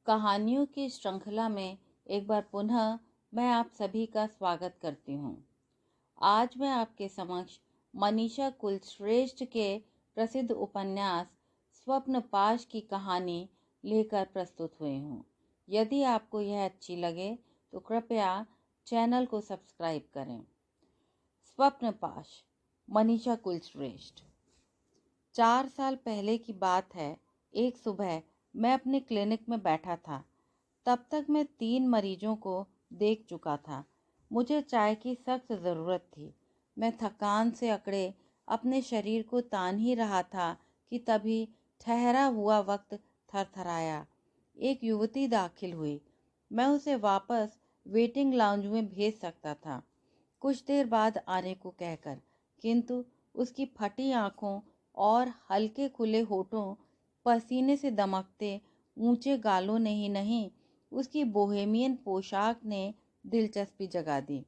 कहानियों की श्रृंखला में एक बार पुनः मैं आप सभी का स्वागत करती हूँ। आज मैं आपके समक्ष मनीषा कुलश्रेष्ठ के प्रसिद्ध उपन्यास स्वप्नपाश की कहानी लेकर प्रस्तुत हुई हूँ। यदि आपको यह अच्छी लगे तो कृपया चैनल को सब्सक्राइब करें। स्वप्नपाश, मनीषा कुलश्रेष्ठ। 4 साल पहले की बात है। एक सुबह मैं अपने क्लिनिक में बैठा था। तब तक मैं 3 मरीजों को देख चुका था। मुझे चाय की सख्त ज़रूरत थी। मैं थकान से अकड़े अपने शरीर को तान ही रहा था कि तभी ठहरा हुआ वक्त थरथराया। एक युवती दाखिल हुई। मैं उसे वापस वेटिंग लाउंज में भेज सकता था कुछ देर बाद आने को कहकर, किंतु उसकी फटी आंखों और हल्के खुले होठों, पसीने से दमकते ऊंचे गालों ने ही नहीं, उसकी बोहेमियन पोशाक ने दिलचस्पी जगा दी।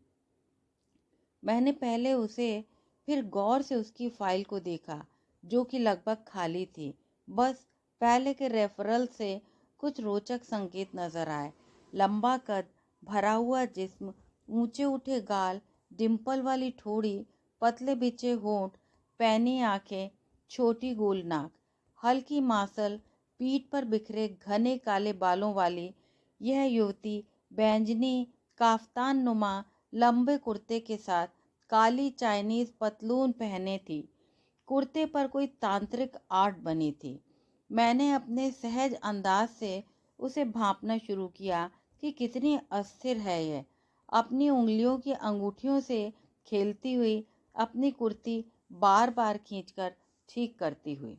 मैंने पहले उसे, फिर गौर से उसकी फाइल को देखा, जो कि लगभग खाली थी। बस पहले के रेफरल से कुछ रोचक संकेत नजर आए। लंबा कद, भरा हुआ जिस्म, ऊंचे उठे गाल, डिम्पल वाली ठोड़ी, पतले बिछे होंठ, पैनी आंखें, छोटी गोल नाक, हल्की मांसल पीठ पर बिखरे घने काले बालों वाली यह युवती बैंजनी काफ्तान नुमा लंबे कुर्ते के साथ काली चाइनीज पतलून पहने थी। कुर्ते पर कोई तांत्रिक आर्ट बनी थी। मैंने अपने सहज अंदाज से उसे भांपना शुरू किया कि कितनी अस्थिर है यह, अपनी उंगलियों की अंगूठियों से खेलती हुई, अपनी कुर्ती बार बार खींचकर ठीक करती हुई।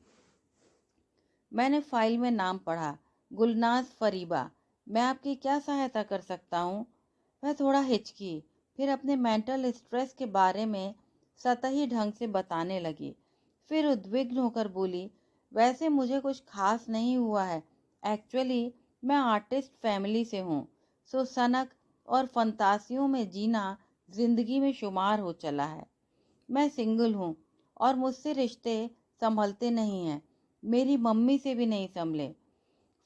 मैंने फाइल में नाम पढ़ा, गुलनाज फरीबा। मैं आपकी क्या सहायता कर सकता हूँ? वह थोड़ा हिचकी, फिर अपने मेंटल स्ट्रेस के बारे में सतही ढंग से बताने लगी। फिर उद्विग्न होकर बोली, वैसे मुझे कुछ खास नहीं हुआ है। एक्चुअली मैं आर्टिस्ट फैमिली से हूँ, सो सनक और फंतासियों में जीना जिंदगी में शुमार हो चला है। मैं सिंगल हूँ और मुझसे रिश्ते संभलते नहीं हैं। मेरी मम्मी से भी नहीं संभले।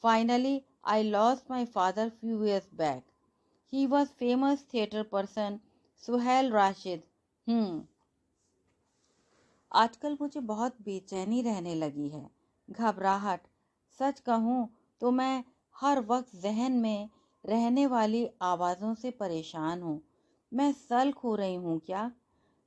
Finally I lost my father few years back. He was famous theatre person Suhail Rashid. आजकल मुझे बहुत बेचैनी रहने लगी है, घबराहट। सच कहूँ तो मैं हर वक्त जहन में रहने वाली आवाज़ों से परेशान हूँ। मैं सल्ख हो रही हूँ क्या?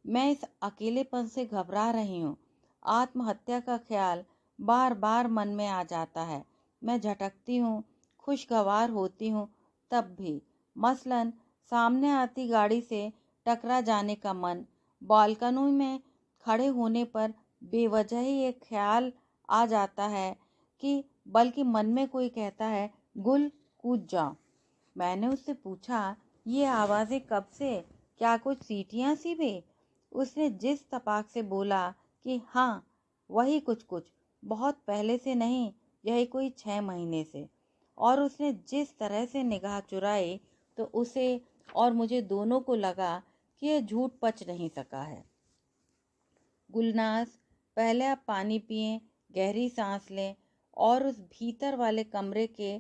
मैं इस अकेलेपन से घबरा रही हूँ। आत्महत्या का ख्याल बार बार मन में आ जाता है। मैं झटकती हूँ, खुशगवार होती हूँ, तब भी। मसलन सामने आती गाड़ी से टकरा जाने का मन, बालकनी में खड़े होने पर बेवजह ही एक ख्याल आ जाता है कि बल्कि मन में कोई कहता है, गुल कूद जाओ। मैंने उससे पूछा, ये आवाज़ें कब से? क्या कुछ सीटियाँ सी भी? उसने जिस तपाक से बोला कि हाँ, वही कुछ कुछ, बहुत पहले से नहीं, यही कोई 6 महीने से। और उसने जिस तरह से निगाह चुराई तो उसे और मुझे दोनों को लगा कि यह झूठ पच नहीं सका है। गुलनाज, पहले आप पानी पिएं, गहरी सांस लें और उस भीतर वाले कमरे के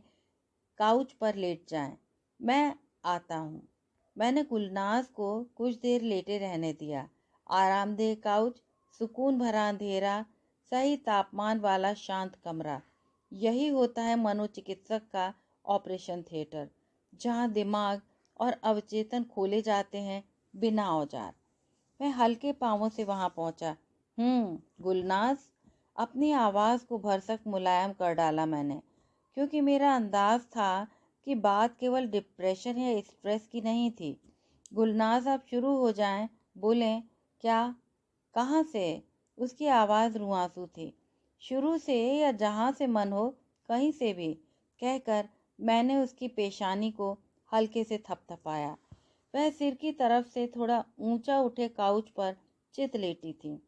काउच पर लेट जाएं। मैं आता हूँ। मैंने गुलनाज को कुछ देर लेटे रहने दिया। आरामदेह काउच, सुकून भरा अंधेरा, सही तापमान वाला शांत कमरा। यही होता है मनोचिकित्सक का ऑपरेशन थिएटर, जहाँ दिमाग और अवचेतन खोले जाते हैं बिना औजार। मैं हल्के पांवों से वहां पहुंचा। गुलनाज। अपनी आवाज़ को भरसक मुलायम कर डाला मैंने, क्योंकि मेरा अंदाज था कि बात केवल डिप्रेशन या स्ट्रेस की नहीं थी। गुलनाज, आप शुरू हो जाएं, बोलें। क्या? कहाँ से? उसकी आवाज़ रुआंसू थी। शुरू से या जहाँ से मन हो, कहीं से भी, कहकर मैंने उसकी पेशानी को हल्के से थपथपाया। वह सिर की तरफ से थोड़ा ऊंचा उठे काउच पर चित लेटी थी।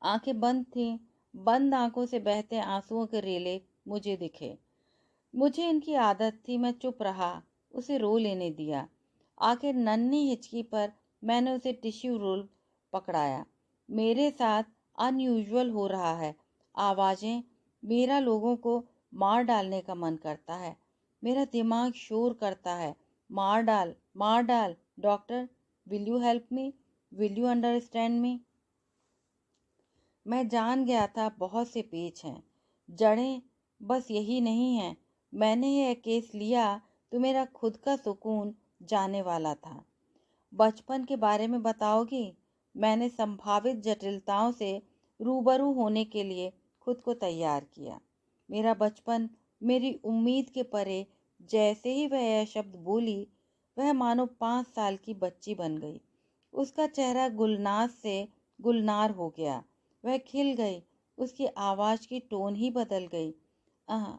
आंखें बंद थीं। बंद आंखों से बहते आंसुओं के रेले मुझे दिखे। मुझे इनकी आदत थी। मैं चुप रहा, उसे रो लेने दिया। आखिर नन्ही हिचकी पर मैंने उसे टिश्यू रोल पकड़ाया। मेरे साथ अनयूजुअल हो रहा है। आवाज़ें, मेरा लोगों को मार डालने का मन करता है। मेरा दिमाग शोर करता है, मार डाल, मार डाल। Doctor, will you help me? Will you understand me? मैं जान गया था बहुत से पेच हैं, जड़ें बस यही नहीं हैं। मैंने यह केस लिया तो मेरा खुद का सुकून जाने वाला था। बचपन के बारे में बताओगी? मैंने संभावित जटिलताओं से रूबरू होने के लिए खुद को तैयार किया। मेरा बचपन मेरी उम्मीद के परे। जैसे ही वह यह शब्द बोली, वह मानो 5 साल की बच्ची बन गई। उसका चेहरा गुलनाज से गुलनार हो गया। वह खिल गई, उसकी आवाज़ की टोन ही बदल गई।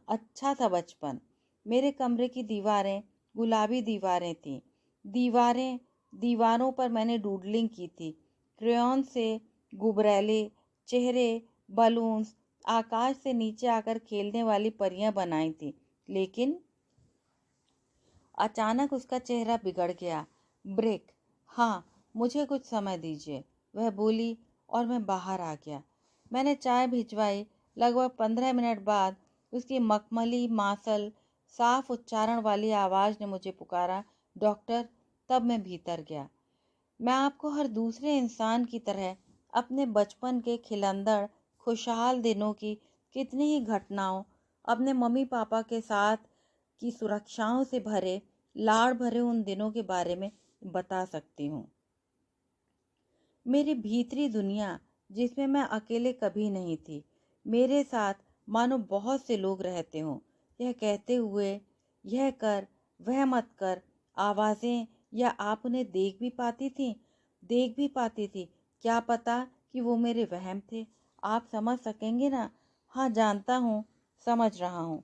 अच्छा था बचपन। मेरे कमरे की दीवारें गुलाबी दीवारें थीं। दीवारों पर मैंने डूडलिंग की थी। क्रेयॉन से गुबरैले चेहरे, बलून्स, आकाश से नीचे आकर खेलने वाली परियां बनाई थी। लेकिन अचानक उसका चेहरा बिगड़ गया। ब्रेक। हाँ, मुझे कुछ समय दीजिए, वह बोली और मैं बाहर आ गया। मैंने चाय भिजवाई। लगभग 15 मिनट बाद उसकी मखमली मासल साफ उच्चारण वाली आवाज़ ने मुझे पुकारा, डॉक्टर। तब मैं भीतर गया। मैं आपको हर दूसरे इंसान की तरह अपने बचपन के खिलंदड़ खुशहाल दिनों की कितनी ही घटनाओं, अपने मम्मी पापा के साथ की सुरक्षाओं से भरे लाड़ भरे उन दिनों के बारे में बता सकती हूँ। मेरी भीतरी दुनिया जिसमें मैं अकेले कभी नहीं थी, मेरे साथ मानो बहुत से लोग रहते हों, यह कहते हुए यह कर वह मत कर। आवाज़ें, या आप उन्हें देख भी पाती थी। क्या पता कि वो मेरे वहम थे। आप समझ सकेंगे ना? हाँ, जानता हूँ, समझ रहा हूँ।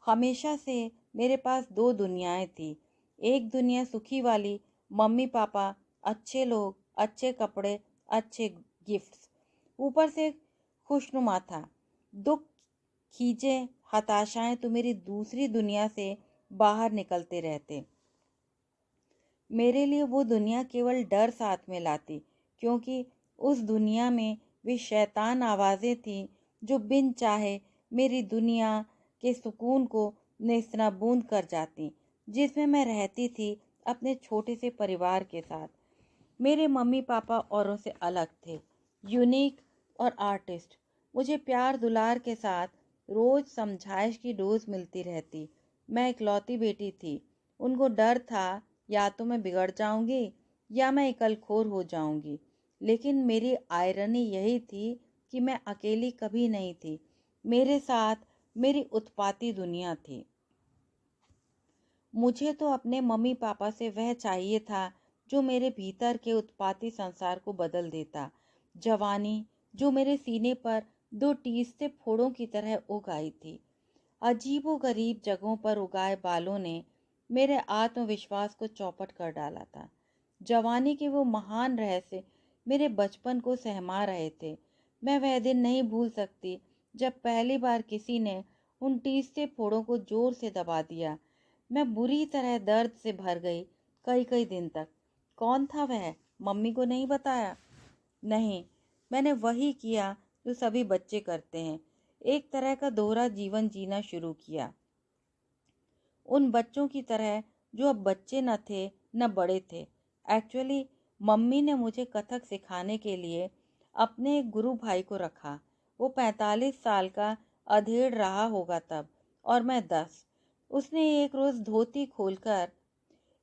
हमेशा से मेरे पास 2 दुनियाएं थी। एक दुनिया सुखी वाली, मम्मी पापा, अच्छे लोग, अच्छे कपड़े, अच्छे गिफ्ट्स, ऊपर से खुशनुमा था। दुख, खींचे, हताशाएं तो मेरी दूसरी दुनिया से बाहर निकलते रहते। मेरे लिए वो दुनिया केवल डर साथ में लाती, क्योंकि उस दुनिया में वे शैतान आवाज़ें थीं जो बिन चाहे मेरी दुनिया के सुकून को नेस्तनाबूद कर जाती, जिसमें मैं रहती थी अपने छोटे से परिवार के साथ। मेरे मम्मी पापा औरों से अलग थे, यूनिक और आर्टिस्ट। मुझे प्यार दुलार के साथ रोज़ समझाइश की डोज मिलती रहती। मैं इकलौती बेटी थी। उनको डर था या तो मैं बिगड़ जाऊंगी या मैं इकलखोर हो जाऊंगी। लेकिन मेरी आयरनी यही थी कि मैं अकेली कभी नहीं थी। मेरे साथ मेरी उत्पाती दुनिया थी। मुझे तो अपने मम्मी पापा से वह चाहिए था जो मेरे भीतर के उत्पाती संसार को बदल देता। जवानी जो मेरे सीने पर 2 टीसते फोड़ों की तरह उग आई थी। अजीबो गरीब जगहों पर उगाए बालों ने मेरे आत्मविश्वास को चौपट कर डाला था। जवानी के वो महान रहस्य मेरे बचपन को सहमा रहे थे। मैं वह दिन नहीं भूल सकती जब पहली बार किसी ने उन टीसते फोड़ों को जोर से दबा दिया। मैं बुरी तरह दर्द से भर गई कई कई दिन तक। कौन था वह? मम्मी को नहीं बताया? नहीं, मैंने वही किया जो सभी बच्चे करते हैं, एक तरह का दोहरा जीवन जीना शुरू किया। उन बच्चों की तरह जो अब बच्चे न थे न बड़े थे। एक्चुअली मम्मी ने मुझे कथक सिखाने के लिए अपने एक गुरु भाई को रखा। वो 45 साल का अधेड़ रहा होगा तब, और मैं 10। उसने एक रोज़ धोती खोलकर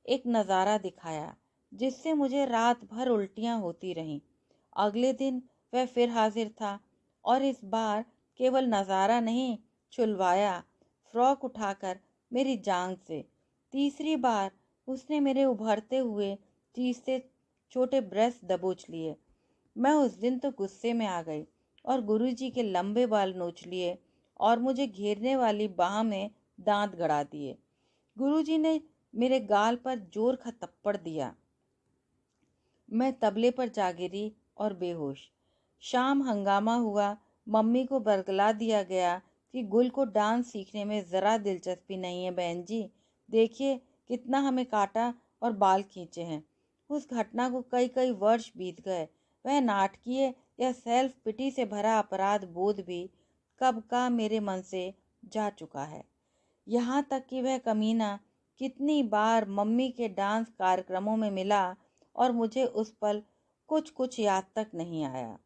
एक नज़ारा दिखाया जिससे मुझे रात भर उल्टियाँ होती रहीं। अगले दिन वह फिर हाजिर था, और इस बार केवल नज़ारा नहीं, छुलवाया, फ्रॉक उठाकर मेरी जांघ से। तीसरी बार उसने मेरे उभरते हुए चीज से छोटे ब्रेस्ट दबोच लिए। मैं उस दिन तो गुस्से में आ गई और गुरुजी के लंबे बाल नोच लिए और मुझे घेरने वाली बाह में दांत गड़ा दिए। गुरुजी ने मेरे गाल पर जोर का थप्पड़ दिया। मैं तबले पर जा गिरी और बेहोश। शाम हंगामा हुआ। मम्मी को बरगला दिया गया कि गुल को डांस सीखने में ज़रा दिलचस्पी नहीं है बहन जी। देखिए कितना हमें काटा और बाल खींचे हैं। उस घटना को कई कई वर्ष बीत गए। वह नाटकीय या सेल्फ पिटी से भरा अपराध बोध भी कब का मेरे मन से जा चुका है। यहाँ तक कि वह कमीना कितनी बार मम्मी के डांस कार्यक्रमों में मिला और मुझे उस पल कुछ कुछ याद तक नहीं आया।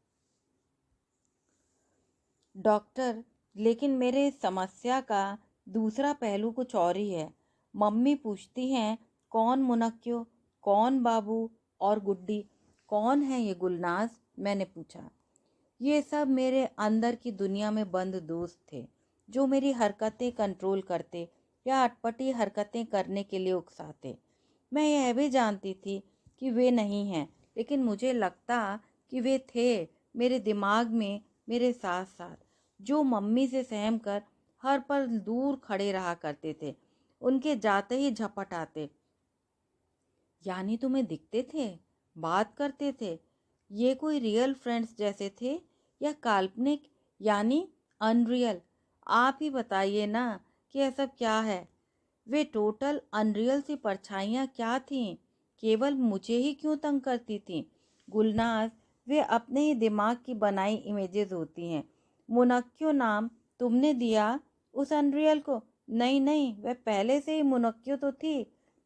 डॉक्टर, लेकिन मेरे समस्या का दूसरा पहलू कुछ और ही है। मम्मी पूछती हैं, कौन मुनक्यो, कौन बाबू और गुड्डी, कौन है ये गुलनाज? मैंने पूछा। ये सब मेरे अंदर की दुनिया में बंद दोस्त थे जो मेरी हरकतें कंट्रोल करते या अटपटी हरकतें करने के लिए उकसाते। मैं यह भी जानती थी कि वे नहीं हैं, लेकिन मुझे लगता कि वे थे मेरे दिमाग में, मेरे साथ साथ, जो मम्मी से सहम कर हर पल दूर खड़े रहा करते थे। उनके जाते ही झपट आते। यानी तुम्हें दिखते थे, बात करते थे, ये कोई रियल फ्रेंड्स जैसे थे या काल्पनिक, यानी अनरियल? आप ही बताइए ना कि यह सब क्या है। वे टोटल अनरियल सी परछाइयाँ क्या थीं? केवल मुझे ही क्यों तंग करती थीं? गुलनाज, वे अपने ही दिमाग की बनाई इमेजेस होती हैं। मुनक्यो नाम तुमने दिया उस अनरियल को? नहीं नहीं, वह पहले से ही मुनक्यो तो थी।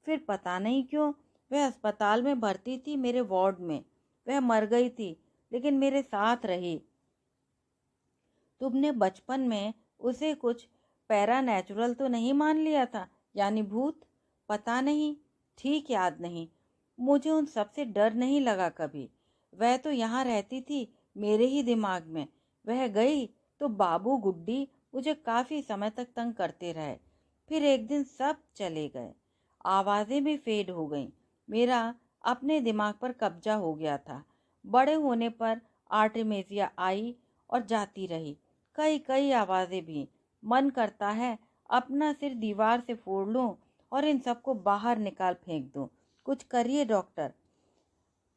फिर पता नहीं क्यों वह अस्पताल में भर्ती थी, मेरे वार्ड में। वह मर गई थी लेकिन मेरे साथ रही। तुमने बचपन में उसे कुछ पैरानैचुरल तो नहीं मान लिया था, यानी भूत? पता नहीं, ठीक याद नहीं। मुझे उन सब से डर नहीं लगा कभी। वह तो यहाँ रहती थी, मेरे ही दिमाग में। वह गई तो बाबू गुड्डी मुझे काफ़ी समय तक तंग करते रहे। फिर एक दिन सब चले गए, आवाज़ें भी फेड हो गईं। मेरा अपने दिमाग पर कब्जा हो गया था। बड़े होने पर आर्टेमेसिया आई और जाती रही, कई कई आवाज़ें भी। मन करता है अपना सिर दीवार से फोड़ लूं और इन सबको बाहर निकाल फेंक दूं। कुछ करिए डॉक्टर।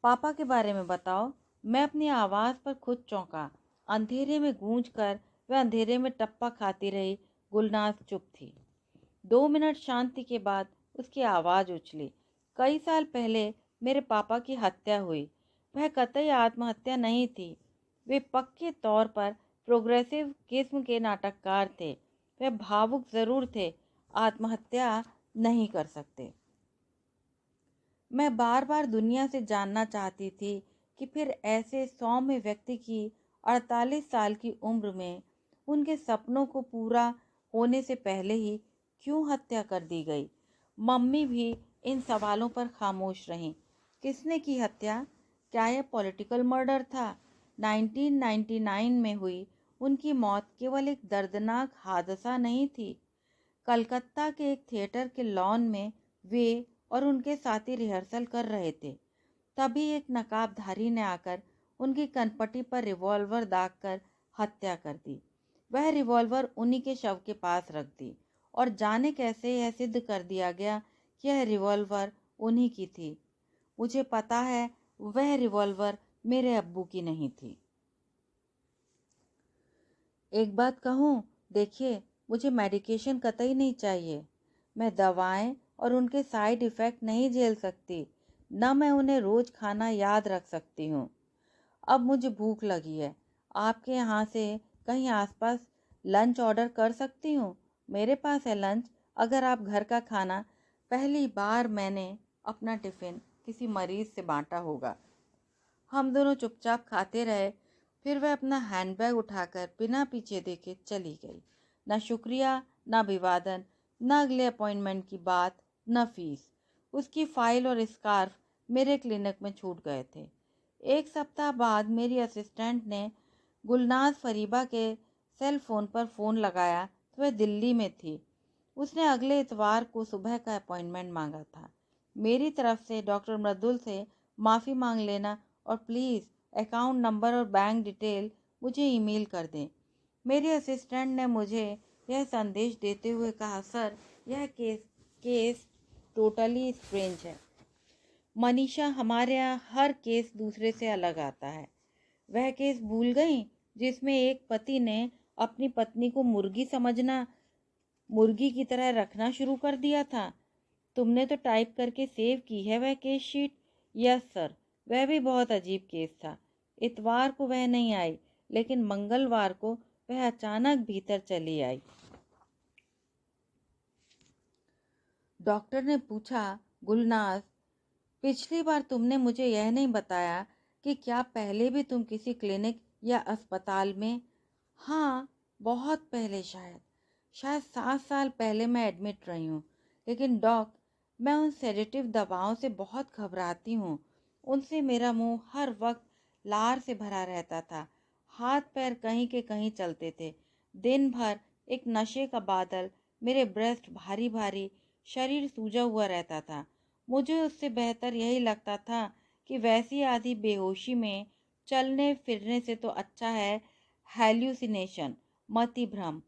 पापा के बारे में बताओ। मैं अपनी आवाज़ पर खुद चौंका। अंधेरे में गूंज कर वह अंधेरे में टप्पा खाती रही। गुलनाज चुप थी। 2 मिनट शांति के बाद उसकी आवाज़ उछली। कई साल पहले मेरे पापा की हत्या हुई। वह कतई आत्महत्या नहीं थी। वे पक्के तौर पर प्रोग्रेसिव किस्म के नाटककार थे। वे भावुक जरूर थे, आत्महत्या नहीं कर सकते। मैं बार बार दुनिया से जानना चाहती थी कि फिर ऐसे सौम्य व्यक्ति की 48 साल की उम्र में उनके सपनों को पूरा होने से पहले ही क्यों हत्या कर दी गई। मम्मी भी इन सवालों पर खामोश रहीं। किसने की हत्या? क्या यह पॉलिटिकल मर्डर था? 1999 में हुई उनकी मौत केवल एक दर्दनाक हादसा नहीं थी। कलकत्ता के एक थिएटर के लॉन में वे और उनके साथी रिहर्सल कर रहे थे। तभी एक नकाबधारी ने आकर उनकी कनपटी पर रिवॉल्वर दागकर हत्या कर दी। वह रिवॉल्वर उन्हीं के शव के पास रख दी और जाने कैसे यह सिद्ध कर दिया गया कि यह रिवॉल्वर उन्हीं की थी। मुझे पता है वह रिवॉल्वर मेरे अब्बू की नहीं थी। एक बात कहूँ, देखिए, मुझे मेडिकेशन कतई नहीं चाहिए। मैं दवाएं और उनके साइड इफ़ेक्ट नहीं झेल सकती, न मैं उन्हें रोज़ खाना याद रख सकती हूँ। अब मुझे भूख लगी है। आपके यहाँ से कहीं आसपास लंच ऑर्डर कर सकती हूँ? मेरे पास है लंच, अगर आप घर का खाना। पहली बार मैंने अपना टिफ़िन किसी मरीज से बांटा होगा। हम दोनों चुपचाप खाते रहे। फिर वह अपना हैंडबैग उठाकर बिना पीछे देखे चली गई। न शुक्रिया, न अभिवादन, न अगले अपॉइंटमेंट की बात, न फीस। उसकी फाइल और स्कार्फ मेरे क्लिनिक में छूट गए थे। 1 सप्ताह बाद मेरी असिस्टेंट ने गुलनाज फरीबा के सेल फोन पर फ़ोन लगाया तो वह दिल्ली में थी। उसने अगले इतवार को सुबह का अपॉइंटमेंट मांगा था। मेरी तरफ से डॉक्टर मृदुल से माफ़ी मांग लेना और प्लीज़ अकाउंट नंबर और बैंक डिटेल मुझे ईमेल कर दें। मेरी असिस्टेंट ने मुझे यह संदेश देते हुए कहा, सर, यह केस टोटली स्ट्रेंज है। मनीषा, हमारे यहाँ हर केस दूसरे से अलग आता है। वह केस भूल गई जिसमें एक पति ने अपनी पत्नी को मुर्गी समझना, मुर्गी की तरह रखना शुरू कर दिया था। तुमने तो टाइप करके सेव की है वह केस शीट? यस सर, वह भी बहुत अजीब केस था। इतवार को वह नहीं आई, लेकिन मंगलवार को वह अचानक भीतर चली आई। डॉक्टर ने पूछा, गुलनाज, पिछली बार तुमने मुझे यह नहीं बताया कि क्या पहले भी तुम किसी क्लिनिक या अस्पताल में? हाँ, बहुत पहले, शायद शायद 7 साल पहले मैं एडमिट रही हूँ। लेकिन डॉक, मैं उन सेडेटिव दवाओं से बहुत घबराती हूँ। उनसे मेरा मुंह हर वक्त लार से भरा रहता था। हाथ पैर कहीं के कहीं चलते थे। दिन भर एक नशे का बादल, मेरे ब्रेस्ट भारी भारी, शरीर सूजा हुआ रहता था। मुझे उससे बेहतर यही लगता था कि वैसी आधी बेहोशी में चलने फिरने से तो अच्छा है हैल्यूसिनेशन, मति भ्रम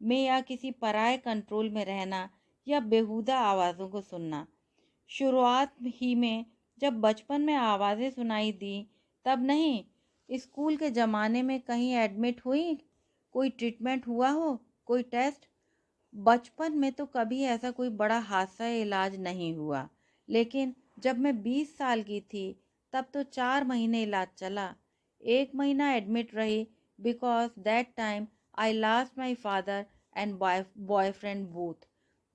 में या किसी पराये कंट्रोल में रहना या बेहुदा आवाज़ों को सुनना। शुरुआत ही में जब बचपन में आवाज़ें सुनाई दी तब नहीं, स्कूल के ज़माने में कहीं एडमिट हुई, कोई ट्रीटमेंट हुआ हो, कोई टेस्ट। बचपन में तो कभी ऐसा कोई बड़ा हादसा या इलाज नहीं हुआ। लेकिन जब मैं 20 साल की थी तब तो 4 महीने इलाज चला। 1 महीना एडमिट रही because that time I lost my father and boyfriend both.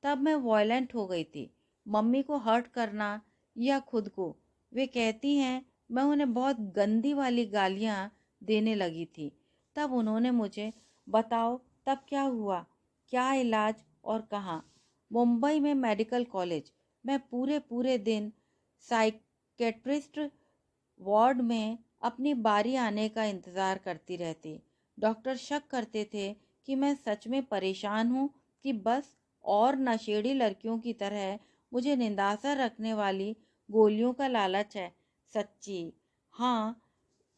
तब मैं वायलेंट हो गई थी, मम्मी को हर्ट करना या खुद को। वे कहती हैं मैं उन्हें बहुत गंदी वाली गालियाँ देने लगी थी। तब उन्होंने मुझे, बताओ तब क्या हुआ, क्या इलाज और कहाँ? मुंबई में मेडिकल कॉलेज। मैं पूरे पूरे दिन साइकेट्रिस्ट वार्ड में अपनी बारी आने का इंतज़ार करती रहती। डॉक्टर शक करते थे कि मैं सच में परेशान हूँ कि बस और नशेड़ी लड़कियों की तरह मुझे निंदासा रखने वाली गोलियों का लालच है। सच्ची, हाँ,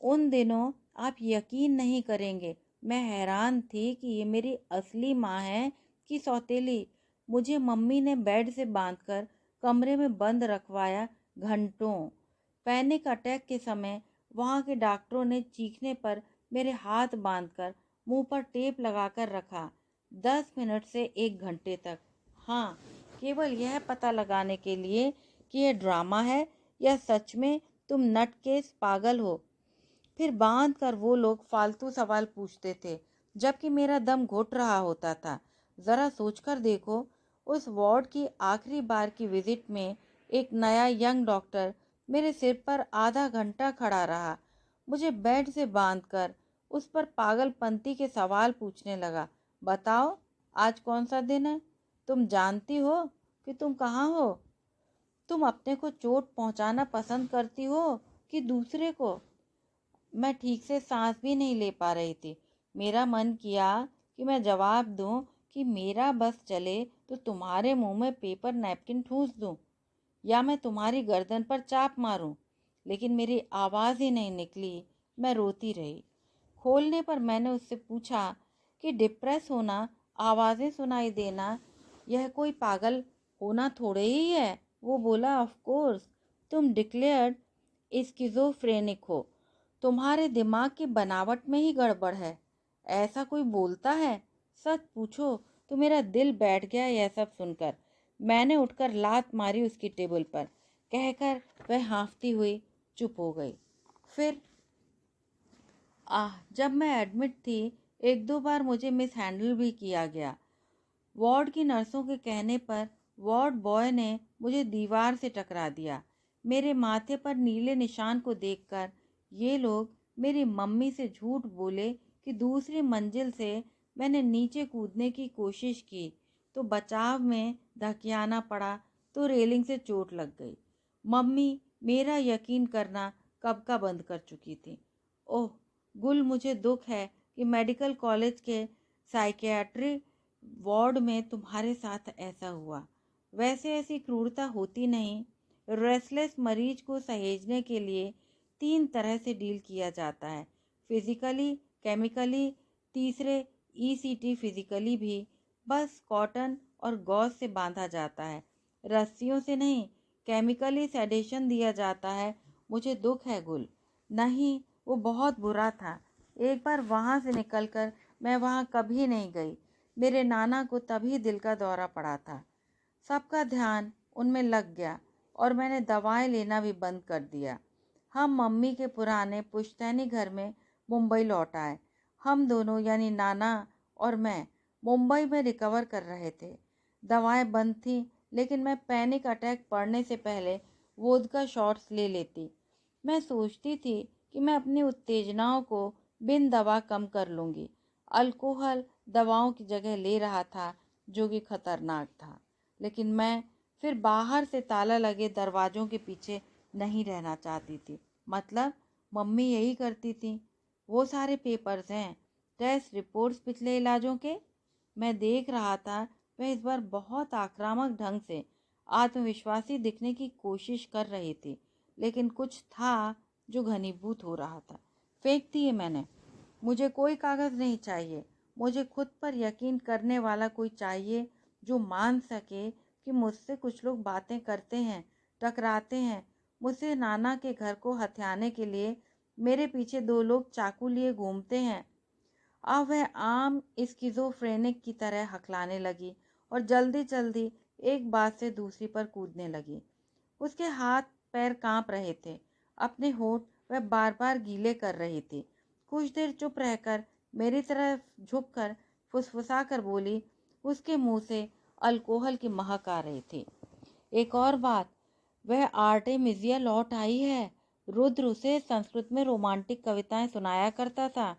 उन दिनों आप यकीन नहीं करेंगे, मैं हैरान थी कि ये मेरी असली माँ है कि सौतेली। मुझे मम्मी ने बेड से बांधकर कमरे में बंद रखवाया घंटों। पैनिक अटैक के समय वहाँ के डॉक्टरों ने चीखने पर मेरे हाथ बांधकर मुंह पर टेप लगाकर रखा, 10 मिनट से 1 घंटे तक। हाँ, केवल यह पता लगाने के लिए कि यह ड्रामा है या सच में तुम नटकेस पागल हो। फिर बांध कर वो लोग फालतू सवाल पूछते थे जबकि मेरा दम घुट रहा होता था। ज़रा सोचकर देखो, उस वार्ड की आखिरी बार की विजिट में एक नया यंग डॉक्टर मेरे सिर पर आधा घंटा खड़ा रहा, मुझे बेड से बांधकर उस पर पागलपंती के सवाल पूछने लगा। बताओ, आज कौन सा दिन है? तुम जानती हो कि तुम कहाँ हो? तुम अपने को चोट पहुंचाना पसंद करती हो कि दूसरे को? मैं ठीक से सांस भी नहीं ले पा रही थी। मेरा मन किया कि मैं जवाब दूं कि मेरा बस चले तो तुम्हारे मुंह में पेपर नैपकिन ठूंस दूं या मैं तुम्हारी गर्दन पर चाप मारूं, लेकिन मेरी आवाज़ ही नहीं निकली। मैं रोती रही। खोलने पर मैंने उससे पूछा कि डिप्रेस होना, आवाज़ें सुनाई देना, यह कोई पागल होना थोड़े ही है। वो बोला, ऑफ कोर्स, तुम डिक्लेयर्ड स्किज़ोफ्रेनिक हो, तुम्हारे दिमाग की बनावट में ही गड़बड़ है। ऐसा कोई बोलता है? सच पूछो तो मेरा दिल बैठ गया यह सब सुनकर। मैंने उठकर लात मारी उसकी टेबल पर, कहकर वह हाँफती हुई चुप हो गई। फिर जब मैं एडमिट थी, 1-2 बार मुझे मिस हैंडल भी किया गया। वार्ड की नर्सों के कहने पर वार्ड बॉय ने मुझे दीवार से टकरा दिया। मेरे माथे पर नीले निशान को देखकर ये लोग मेरी मम्मी से झूठ बोले कि दूसरी मंजिल से मैंने नीचे कूदने की कोशिश की तो बचाव में धकियाना पड़ा तो रेलिंग से चोट लग गई। मम्मी मेरा यकीन करना कब का बंद कर चुकी थी। ओह गुल, मुझे दुख है कि मेडिकल कॉलेज के साइकियाट्री वार्ड में तुम्हारे साथ ऐसा हुआ। वैसे ऐसी क्रूरता होती नहीं। रेस्टलेस मरीज को सहेजने के लिए 3 तरह से डील किया जाता है, फिजिकली, केमिकली, तीसरे ईसीटी फिजिकली भी। बस कॉटन और गॉज से बांधा जाता है, रस्सियों से नहीं। केमिकली सेडेशन दिया जाता है। मुझे दुख है गुल। नहीं, वो बहुत बुरा था। एक बार वहाँ से निकलकर मैं वहाँ कभी नहीं गई। मेरे नाना को तभी दिल का दौरा पड़ा था। सबका ध्यान उनमें लग गया और मैंने दवाएं लेना भी बंद कर दिया। हम मम्मी के पुराने पुश्तैनी घर में मुंबई लौट आए। हम दोनों यानी नाना और मैं मुंबई में रिकवर कर रहे थे। दवाएं बंद थीं लेकिन मैं पैनिक अटैक पड़ने से पहले वोदका शॉट्स ले लेती। मैं सोचती थी कि मैं अपनी उत्तेजनाओं को बिन दवा कम कर लूँगी। अल्कोहल दवाओं की जगह ले रहा था, जो कि खतरनाक था। लेकिन मैं फिर बाहर से ताला लगे दरवाज़ों के पीछे नहीं रहना चाहती थी। मतलब मम्मी यही करती थी। वो सारे पेपर्स हैं, टेस्ट रिपोर्ट्स पिछले इलाजों के। मैं देख रहा था वह इस बार बहुत आक्रामक ढंग से आत्मविश्वासी दिखने की कोशिश कर रही थी, लेकिन कुछ था जो घनीभूत हो रहा था। फेंक दिए मैंने। मुझे कोई कागज़ नहीं चाहिए। मुझे खुद पर यकीन करने वाला कोई चाहिए जो मान सके कि मुझसे कुछ लोग बातें करते हैं, टकराते हैं। मुझसे नाना के घर को हथियाने के लिए मेरे पीछे 2 लोग चाकू लिए घूमते हैं। अब वह आम स्किज़ोफ्रेनिक की तरह हकलाने लगी और जल्दी जल्दी एक बात से दूसरी पर कूदने लगी। उसके हाथ पैर कांप रहे थे। अपने होंठ वह बार बार गीले कर रही थी। कुछ देर चुप रहकर मेरी तरफ झुककर फुसफुसा कर बोली। उसके मुंह से अल्कोहल की महक आ रही थी। एक और बात, वह आर्टेमिजिया लौट आई है। रुद्र उसे संस्कृत में रोमांटिक कविताएं सुनाया करता था।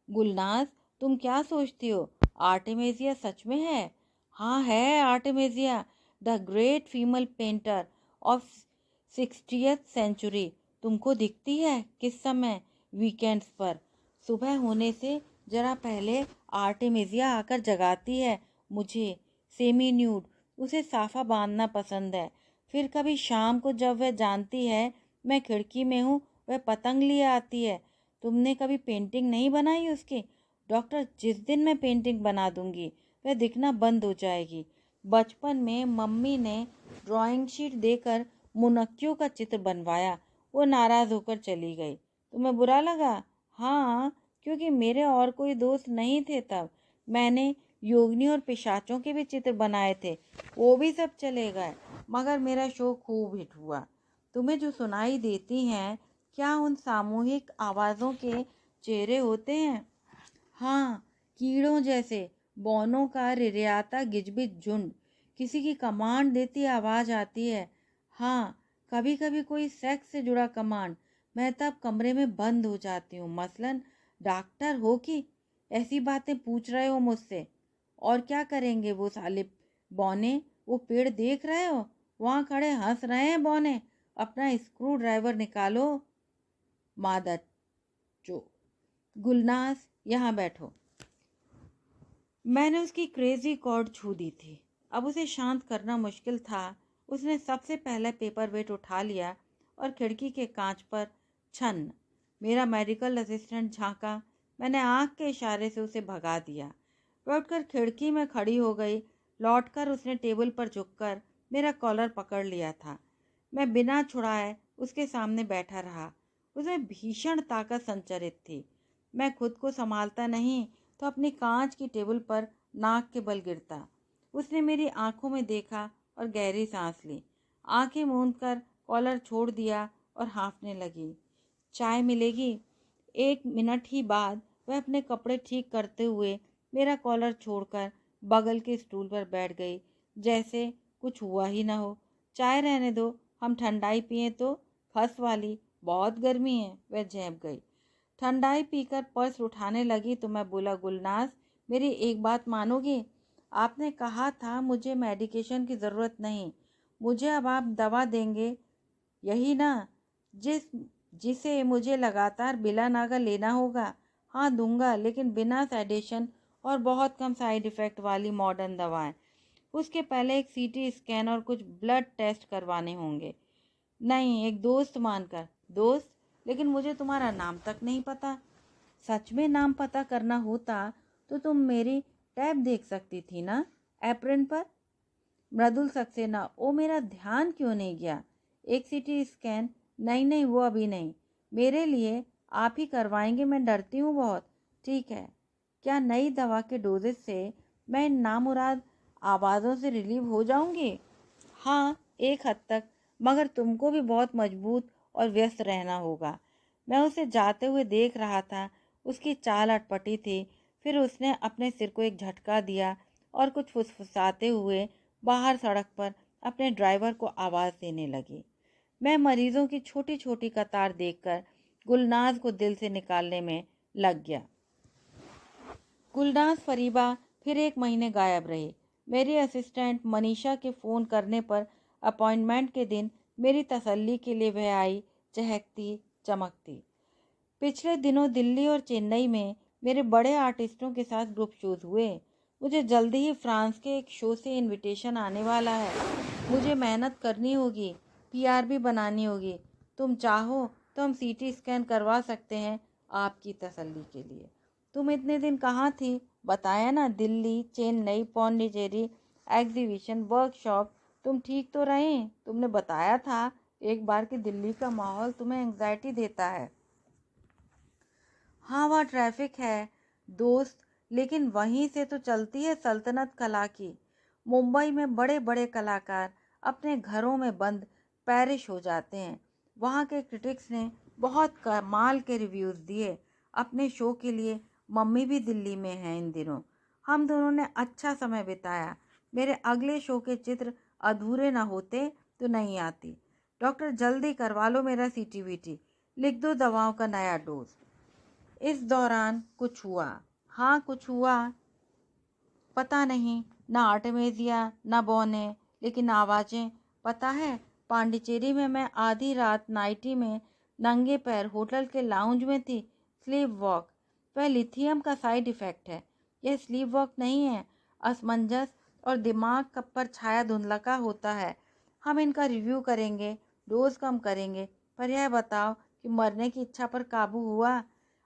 गुलनाज, तुम क्या सोचती हो? आर्टेमिजिया सच में है? हाँ है Artemisia, the great female painter of 60th century. तुमको दिखती है किस समय? वीकेंड्स पर सुबह होने से जरा पहले आर्टेमिजिया आकर जगाती है मुझे, सेमी न्यूड। उसे साफा बांधना पसंद है। फिर कभी शाम को जब वह जानती है मैं खिड़की में हूँ, वह पतंग लिए आती है। तुमने कभी पेंटिंग नहीं बनाई उसकी? डॉक्टर, जिस दिन मैं पेंटिंग बना दूंगी वह दिखना बंद हो जाएगी। बचपन में मम्मी ने ड्राइंग शीट देकर मुनक्कियों का चित्र बनवाया। वो नाराज़ होकर चली गई। तुम्हें बुरा लगा? हाँ, क्योंकि मेरे और कोई दोस्त नहीं थे तब। मैंने योगिनी और पिशाचों के भी चित्र बनाए थे, वो भी सब चले गए। मगर मेरा शो खूब हिट हुआ। तुम्हें जो सुनाई देती हैं, क्या उन सामूहिक आवाज़ों के चेहरे होते हैं? हाँ, कीड़ों जैसे, बौनों का रिरियाता गिजबिज झुंड। किसी की कमांड देती आवाज़ आती है। हाँ, कभी कभी कोई सेक्स से जुड़ा कमांड। मैं तब कमरे में बंद हो जाती हूँ। मसलन, डॉक्टर हो कि ऐसी बातें पूछ रहे हो मुझसे? और क्या करेंगे वो साले बौने? वो पेड़ देख रहे हो? वहाँ खड़े हंस रहे हैं बौने। अपना स्क्रू ड्राइवर निकालो। मादर जो। गुलनाज, यहाँ बैठो। मैंने उसकी क्रेजी कॉर्ड छू दी थी। अब उसे शांत करना मुश्किल था। उसने सबसे पहले पेपर वेट उठा लिया और खिड़की के कांच पर छन। मेरा मेडिकल असिस्टेंट झांका। मैंने आंख के इशारे से उसे भगा दिया। वह उठकर खिड़की में खड़ी हो गई। लौटकर उसने टेबल पर झुककर मेरा कॉलर पकड़ लिया था। मैं बिना छुड़ाए उसके सामने बैठा रहा। उसमें भीषण ताकत संचरित थी। मैं खुद को संभालता नहीं तो अपनी कांच की टेबल पर नाक के बल गिरता। उसने मेरी आंखों में देखा और गहरी सांस ली। आंखें मूंदकर कॉलर छोड़ दिया और हाँफने लगी। चाय मिलेगी? 1 मिनट ही बाद वह अपने कपड़े ठीक करते हुए मेरा कॉलर छोड़कर बगल के स्टूल पर बैठ गई, जैसे कुछ हुआ ही ना हो। चाय रहने दो, हम ठंडाई पिए तो। खस वाली, बहुत गर्मी है। वह झेप गई। ठंडाई पीकर पर्स उठाने लगी तो मैं बोला, गुलनाज, मेरी एक बात मानोगी? आपने कहा था मुझे मेडिकेशन की ज़रूरत नहीं। मुझे अब आप दवा देंगे, यही ना? जिसे मुझे लगातार बिला नागा लेना होगा। हाँ दूंगा, लेकिन बिना सेडेशन और बहुत कम साइड इफ़ेक्ट वाली मॉडर्न दवाएं। उसके पहले एक सीटी स्कैन और कुछ ब्लड टेस्ट करवाने होंगे। नहीं, एक दोस्त मानकर। दोस्त? लेकिन मुझे तुम्हारा नाम तक नहीं पता। सच में नाम पता करना होता तो तुम मेरी टैब देख सकती थी ना, एप्रन पर। मृदुल सक्सेना, ओ मेरा ध्यान क्यों नहीं गया? एक सीटी स्कैन? नहीं नहीं, वो अभी नहीं। मेरे लिए आप ही करवाएंगे, मैं डरती हूँ बहुत। ठीक है। क्या नई दवा के डोजेज से मैं इन नामुराद आवाज़ों से रिलीव हो जाऊंगी? हाँ, एक हद तक, मगर तुमको भी बहुत मजबूत और व्यस्त रहना होगा। मैं उसे जाते हुए देख रहा था। उसकी चाल अटपटी थी। फिर उसने अपने सिर को एक झटका दिया और कुछ फुसफुसाते हुए बाहर सड़क पर अपने ड्राइवर को आवाज़ देने लगी। मैं मरीजों की छोटी छोटी कतार देखकर गुलनाज को दिल से निकालने में लग गया। गुलनाज फरीबा फिर 1 महीने गायब रही। मेरी असिस्टेंट मनीषा के फ़ोन करने पर अपॉइंटमेंट के दिन मेरी तसल्ली के लिए वह आई, चहकती चमकती। पिछले दिनों दिल्ली और चेन्नई में मेरे बड़े आर्टिस्टों के साथ ग्रुप शोज हुए। मुझे जल्दी ही फ्रांस के एक शो से इनविटेशन आने वाला है। मुझे मेहनत करनी होगी, पीआर भी बनानी होगी। तुम चाहो तो हम सीटी स्कैन करवा सकते हैं आपकी तसल्ली के लिए। तुम इतने दिन कहाँ थी? बताया ना, दिल्ली, चेन्नई, पौंडीचेरी, एग्जीबिशन, वर्कशॉप। तुम ठीक तो रहे? तुमने बताया था एक बार कि दिल्ली का माहौल तुम्हें एंग्जाइटी देता है। हाँ, वहाँ ट्रैफिक है दोस्त, लेकिन वहीं से तो चलती है सल्तनत कला की। मुंबई में बड़े बड़े कलाकार अपने घरों में बंद पैरिश हो जाते हैं। वहाँ के क्रिटिक्स ने बहुत कमाल के रिव्यूज़ दिए अपने शो के लिए। मम्मी भी दिल्ली में है इन दिनों। हम दोनों ने अच्छा समय बिताया। मेरे अगले शो के चित्र अधूरे ना होते तो नहीं आती। डॉक्टर जल्दी करवा लो मेरा सीटीवीटी, लिख दो दवाओं का नया डोज। इस दौरान कुछ हुआ? हाँ, कुछ हुआ। पता नहीं, ना आर्टेमेजिया ना बौने, लेकिन आवाज़ें। पता है, पांडिचेरी में मैं आधी रात नाइटी में नंगे पैर होटल के लाउंज में थी। Sleep walk. वह लिथियम का साइड इफ़ेक्ट है। यह स्लीप वॉक नहीं है, असमंजस और दिमाग का पर छाया धुंधलका होता है। हम इनका रिव्यू करेंगे, डोज कम करेंगे, पर यह बताओ कि मरने की इच्छा पर काबू हुआ?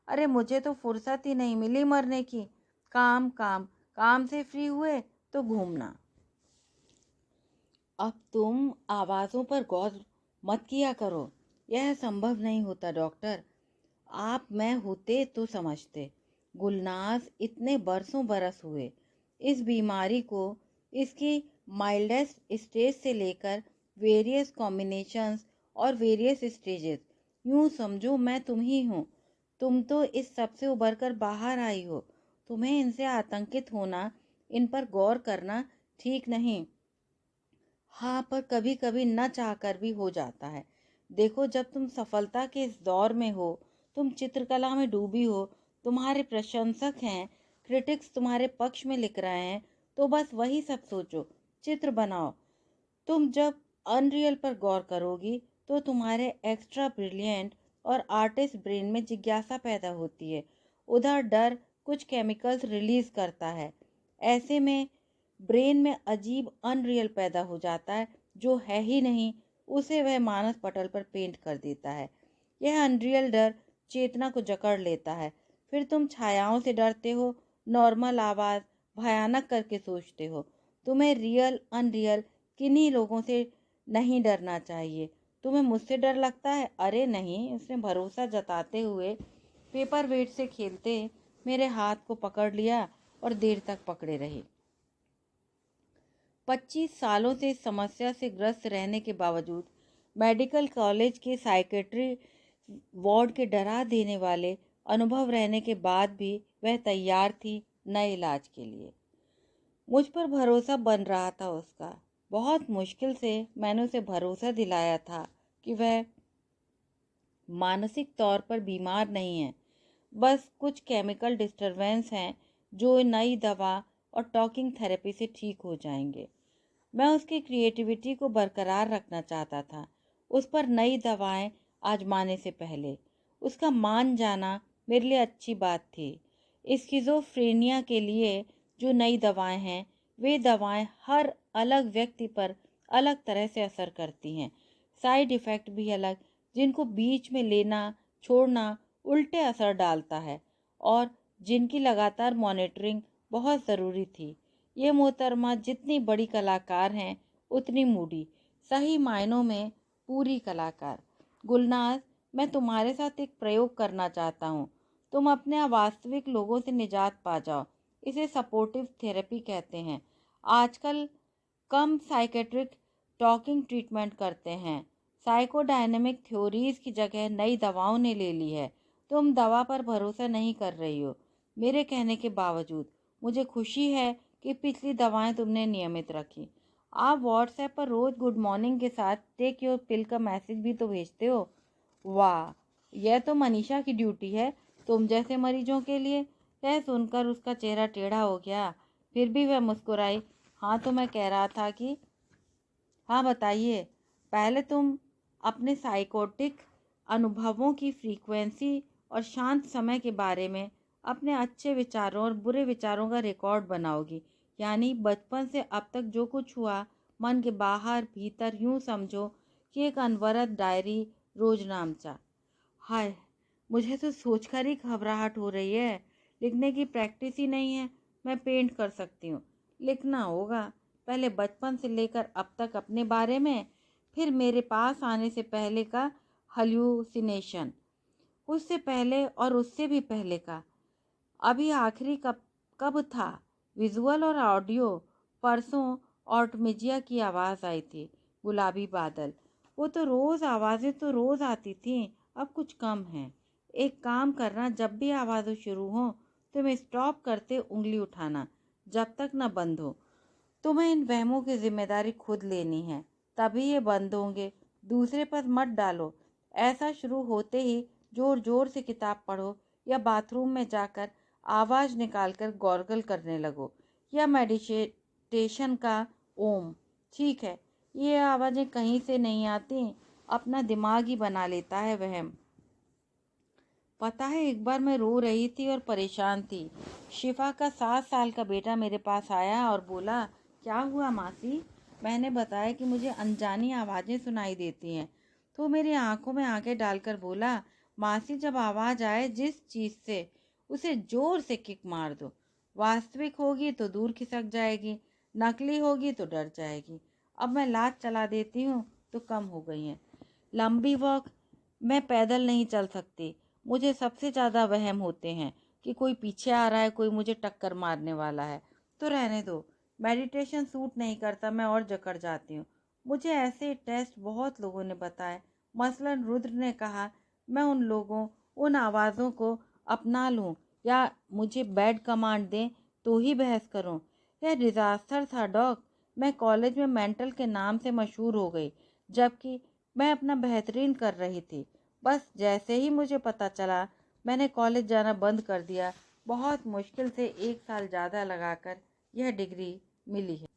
अरे मुझे तो फुर्सत ही नहीं मिली मरने की। काम काम काम से फ्री हुए तो घूमना। अब तुम आवाज़ों पर गौर मत किया करो, यह संभव नहीं होता डॉक्टर। आप मैं होते तो समझते। गुलनाज, इतने बरसों बरस हुए इस बीमारी को, इसकी माइल्डेस्ट स्टेज से लेकर वेरियस कॉम्बिनेशंस और वेरियस स्टेजेस। यूँ समझो मैं तुम ही हूँ। तुम तो इस सब से उबर कर बाहर आई हो। तुम्हें इनसे आतंकित होना, इन पर गौर करना ठीक नहीं। हाँ, पर कभी कभी न चाहकर भी हो जाता है। देखो, जब तुम सफलता के इस दौर में हो, तुम चित्रकला में डूबी हो, तुम्हारे प्रशंसक हैं, क्रिटिक्स तुम्हारे पक्ष में लिख रहे हैं, तो बस वही सब सोचो, चित्र बनाओ। तुम जब अनरियल पर गौर करोगी तो तुम्हारे एक्स्ट्रा ब्रिलियंट और आर्टिस्ट ब्रेन में जिज्ञासा पैदा होती है। उधर डर कुछ केमिकल्स रिलीज करता है। ऐसे में ब्रेन में अजीब अनरियल पैदा हो जाता है, जो है ही नहीं उसे वह मानस पटल पर पेंट कर देता है। यह अनरियल डर चेतना को जकड़ लेता है। फिर तुम छायाओं से डरते हो, नॉर्मल आवाज़ भयानक करके सोचते हो। तुम्हें रियल अनरियल किन्हीं लोगों से नहीं डरना चाहिए। तुम्हें मुझसे डर लगता है? अरे नहीं, उसने भरोसा जताते हुए पेपर वेट से खेलते मेरे हाथ को पकड़ लिया और देर तक पकड़े रहे। 25 सालों से इस समस्या से ग्रस्त रहने के बावजूद मेडिकल कॉलेज के साइकेट्री वार्ड के डरा देने वाले अनुभव रहने के बाद भी वह तैयार थी नए इलाज के लिए। मुझ पर भरोसा बन रहा था उसका। बहुत मुश्किल से मैंने उसे भरोसा दिलाया था कि वह मानसिक तौर पर बीमार नहीं है, बस कुछ केमिकल डिस्टरबेंस हैं जो नई दवा और टॉकिंग थेरेपी से ठीक हो जाएंगे। मैं उसकी क्रिएटिविटी को बरकरार रखना चाहता था। उस पर नई दवाएं आजमाने से पहले उसका मान जाना मेरे लिए अच्छी बात थी। स्किज़ोफ्रेनिया के लिए जो नई दवाएं हैं, वे दवाएं हर अलग व्यक्ति पर अलग तरह से असर करती हैं। साइड इफ़ेक्ट भी अलग, जिनको बीच में लेना छोड़ना उल्टे असर डालता है, और जिनकी लगातार मॉनिटरिंग बहुत ज़रूरी थी। ये मोहतरमा जितनी बड़ी कलाकार हैं उतनी मूडी, सही मायनों में पूरी कलाकार। गुलनाज, मैं तुम्हारे साथ एक प्रयोग करना चाहता हूँ। तुम अपने वास्तविक लोगों से निजात पा जाओ। इसे सपोर्टिव थेरेपी कहते हैं। आजकल कम साइकेट्रिक टॉकिंग ट्रीटमेंट करते हैं। साइकोडायनेमिक थ्योरीज की जगह नई दवाओं ने ले ली है। तुम दवा पर भरोसा नहीं कर रही हो मेरे कहने के बावजूद। मुझे खुशी है कि पिछली दवाएं तुमने नियमित रखी। आप व्हाट्सएप पर रोज़ गुड मॉर्निंग के साथ टेक योर पिल का मैसेज भी तो भेजते हो। वाह, यह तो मनीषा की ड्यूटी है तुम जैसे मरीजों के लिए। यह सुनकर उसका चेहरा टेढ़ा हो गया, फिर भी वह मुस्कुराई। हाँ, तो मैं कह रहा था कि हाँ बताइए। पहले तुम अपने साइकोटिक अनुभवों की फ्रीक्वेंसी और शांत समय के बारे में अपने अच्छे विचारों और बुरे विचारों का रिकॉर्ड बनाओगी। यानी बचपन से अब तक जो कुछ हुआ, मन के बाहर भीतर, यूं समझो कि एक अनवरत डायरी, रोजनामचा। हाय, मुझे तो सोचकर ही घबराहट हो रही है। लिखने की प्रैक्टिस ही नहीं है। मैं पेंट कर सकती हूँ, लिखना होगा। पहले बचपन से लेकर अब तक अपने बारे में, फिर मेरे पास आने से पहले का हल्यूसिनेशन, उससे पहले और उससे भी पहले का। अभी आखिरी कब कब था? विजुअल और ऑडियो। परसों ऑटमिजिया की आवाज़ आई थी, गुलाबी बादल। वो तो रोज़ आवाज़ें तो रोज़ आती थीं, अब कुछ कम है। एक काम करना, जब भी आवाज़ें शुरू हो तुम स्टॉप करते उंगली उठाना, जब तक न बंद हो। तुम्हें इन वहमों की जिम्मेदारी खुद लेनी है, तभी ये बंद होंगे। दूसरे पर मत डालो। ऐसा शुरू होते ही जोर जोर से किताब पढ़ो, या बाथरूम में जाकर आवाज़ निकालकर गॉर्गल करने लगो, या मेडिटेशन का ओम। ठीक है, ये आवाज़ें कहीं से नहीं आती, अपना दिमाग ही बना लेता है वहम। पता है, एक बार मैं रो रही थी और परेशान थी। शिफा का 7 साल का बेटा मेरे पास आया और बोला, क्या हुआ मासी? मैंने बताया कि मुझे अनजानी आवाज़ें सुनाई देती हैं। तो मेरी आंखों में आंखें डालकर बोला, मासी, जब आवाज़ आए जिस चीज़ से, उसे ज़ोर से किक मार दो। वास्तविक होगी तो दूर खिसक जाएगी, नकली होगी तो डर जाएगी। अब मैं लात चला देती हूँ तो कम हो गई हैं। लंबी वॉक, मैं पैदल नहीं चल सकती। मुझे सबसे ज़्यादा वहम होते हैं कि कोई पीछे आ रहा है, कोई मुझे टक्कर मारने वाला है। तो रहने दो, मेडिटेशन सूट नहीं करता, मैं और जकड़ जाती हूँ। मुझे ऐसे टेस्ट बहुत लोगों ने बताए। मसलन रुद्र ने कहा मैं उन आवाज़ों को अपना लूँ या मुझे बेड कमांड दें तो ही बहस करूँ। यह डिज़ास्टर था डॉक। मैं कॉलेज में मेंटल के नाम से मशहूर हो गई, जबकि मैं अपना बेहतरीन कर रही थी। बस जैसे ही मुझे पता चला, मैंने कॉलेज जाना बंद कर दिया। बहुत मुश्किल से 1 साल ज़्यादा लगाकर यह डिग्री मिली है।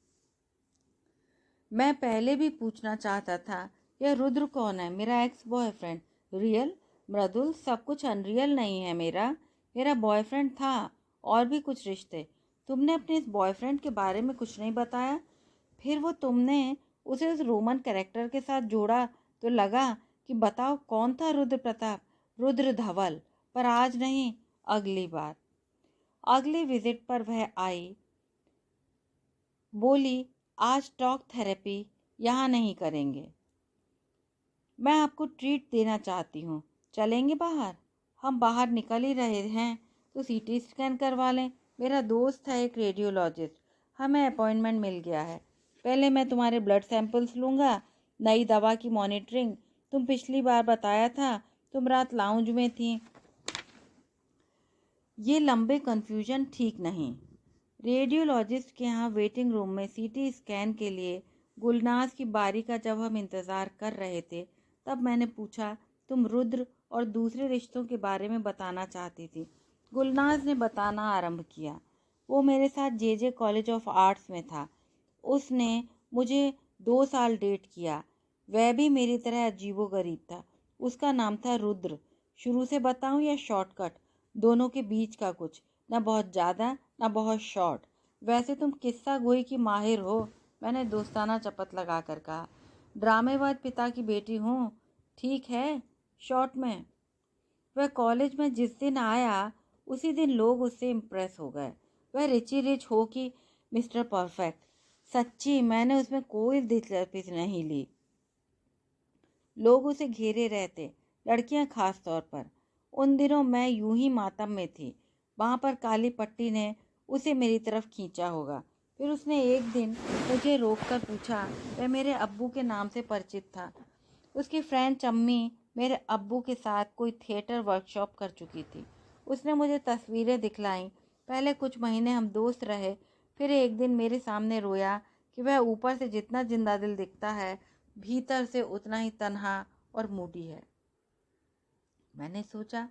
मैं पहले भी पूछना चाहता था, यह रुद्र कौन है? मेरा एक्स बॉयफ्रेंड। रियल? मृदुल, सब कुछ अनरियल नहीं है। मेरा बॉयफ्रेंड था, और भी कुछ रिश्ते। तुमने अपने इस बॉयफ्रेंड के बारे में कुछ नहीं बताया। फिर वो तुमने उसे उस रोमन कैरेक्टर के साथ जोड़ा तो लगा कि बताओ कौन था रुद्र प्रताप, रुद्र धवल। पर आज नहीं, अगली बार। अगली विजिट पर वह आई, बोली, आज टॉक थेरेपी यहाँ नहीं करेंगे। मैं आपको ट्रीट देना चाहती हूँ, चलेंगे बाहर? हम बाहर निकल ही रहे हैं तो सीटी स्कैन करवा लें। मेरा दोस्त है एक रेडियोलॉजिस्ट, हमें अपॉइंटमेंट मिल गया है। पहले मैं तुम्हारे ब्लड सैंपल्स लूँगा, नई दवा की मॉनिटरिंग। तुम पिछली बार बताया था तुम रात लाउंज में थी। ये लंबे कन्फ्यूजन ठीक नहीं। रेडियोलॉजिस्ट के यहाँ वेटिंग रूम में सीटी स्कैन के लिए गुलनाज की बारी का जब हम इंतज़ार कर रहे थे, तब मैंने पूछा, तुम रुद्र और दूसरे रिश्तों के बारे में बताना चाहती थी। गुलनाज ने बताना आरंभ किया। वो मेरे साथ जे कॉलेज ऑफ आर्ट्स में था। उसने मुझे 2 साल डेट किया। वह भी मेरी तरह अजीबोगरीब था। उसका नाम था रुद्र। शुरू से बताऊं या शॉर्टकट? दोनों के बीच का कुछ, ना बहुत ज़्यादा ना बहुत शॉर्ट। वैसे तुम किस्सा गोई की माहिर हो, मैंने दोस्ताना चपत लगा कर कहा। ड्रामेबाज पिता की बेटी हूँ। ठीक है, शॉर्ट में। वह कॉलेज में जिस दिन आया उसी दिन लोग उससे इम्प्रेस हो गए। वह रिची रिच हो कि मिस्टर परफेक्ट। सच्ची, मैंने उसमें कोई दिलचस्पी नहीं ली। लोग उसे घेरे रहते, लड़कियां खास तौर पर। उन दिनों मैं यूं ही मातम में थी। वहाँ पर काली पट्टी ने उसे मेरी तरफ खींचा होगा। फिर उसने एक दिन मुझे रोककर पूछा, वह मेरे अब्बू के नाम से परिचित था। उसकी फ्रेंच अम्मी मेरे अब्बू के साथ कोई थिएटर वर्कशॉप कर चुकी थी। उसने मुझे तस्वीरें दिखलाईं। पहले कुछ महीने हम दोस्त रहे, फिर एक दिन मेरे सामने रोया कि वह ऊपर से जितना जिंदा दिल दिखता है, भीतर से उतना ही तन्हा और मूडी है। मैंने सोचा,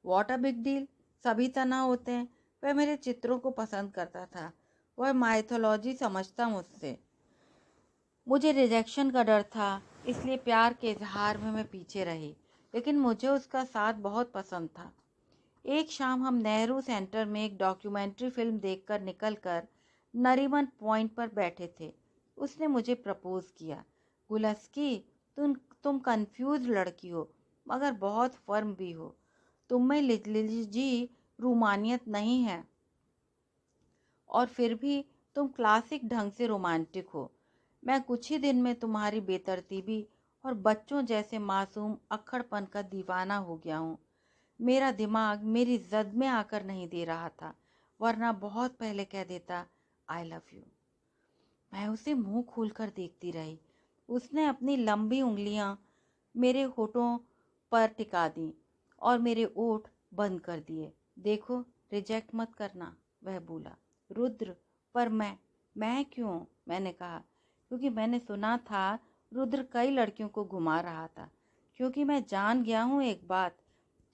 व्हाट अ बिग डील, सभी तन्हा होते हैं। वह मेरे चित्रों को पसंद करता था, वह माइथोलॉजी समझता मुझसे। मुझे रिजेक्शन का डर था, इसलिए प्यार के इजहार में मैं पीछे रही, लेकिन मुझे उसका साथ बहुत पसंद था। एक शाम हम नेहरू सेंटर में एक डॉक्यूमेंट्री फिल्म देखकर निकलकर नरीमन पॉइंट पर बैठे थे। उसने मुझे प्रपोज किया। गुलस्की, तुम कंफ्यूज लड़की हो, मगर बहुत फर्म भी हो। तुम में लिजी रूमानियत नहीं है, और फिर भी तुम क्लासिक ढंग से रोमांटिक हो। मैं कुछ ही दिन में तुम्हारी बेतरतीबी और बच्चों जैसे मासूम अक्खड़पन का दीवाना हो गया हूँ। मेरा दिमाग मेरी जद में आकर नहीं दे रहा था, वरना बहुत पहले कह देता आई लव यू। मैं उसे मुंह खोलकर देखती रही। उसने अपनी लंबी उंगलियां मेरे होठों पर टिका दी और मेरे ओठ बंद कर दिए। देखो, रिजेक्ट मत करना, वह बोला। रुद्र, पर मैं क्यों? मैंने कहा, क्योंकि मैंने सुना था रुद्र कई लड़कियों को घुमा रहा था। क्योंकि मैं जान गया हूँ एक बात।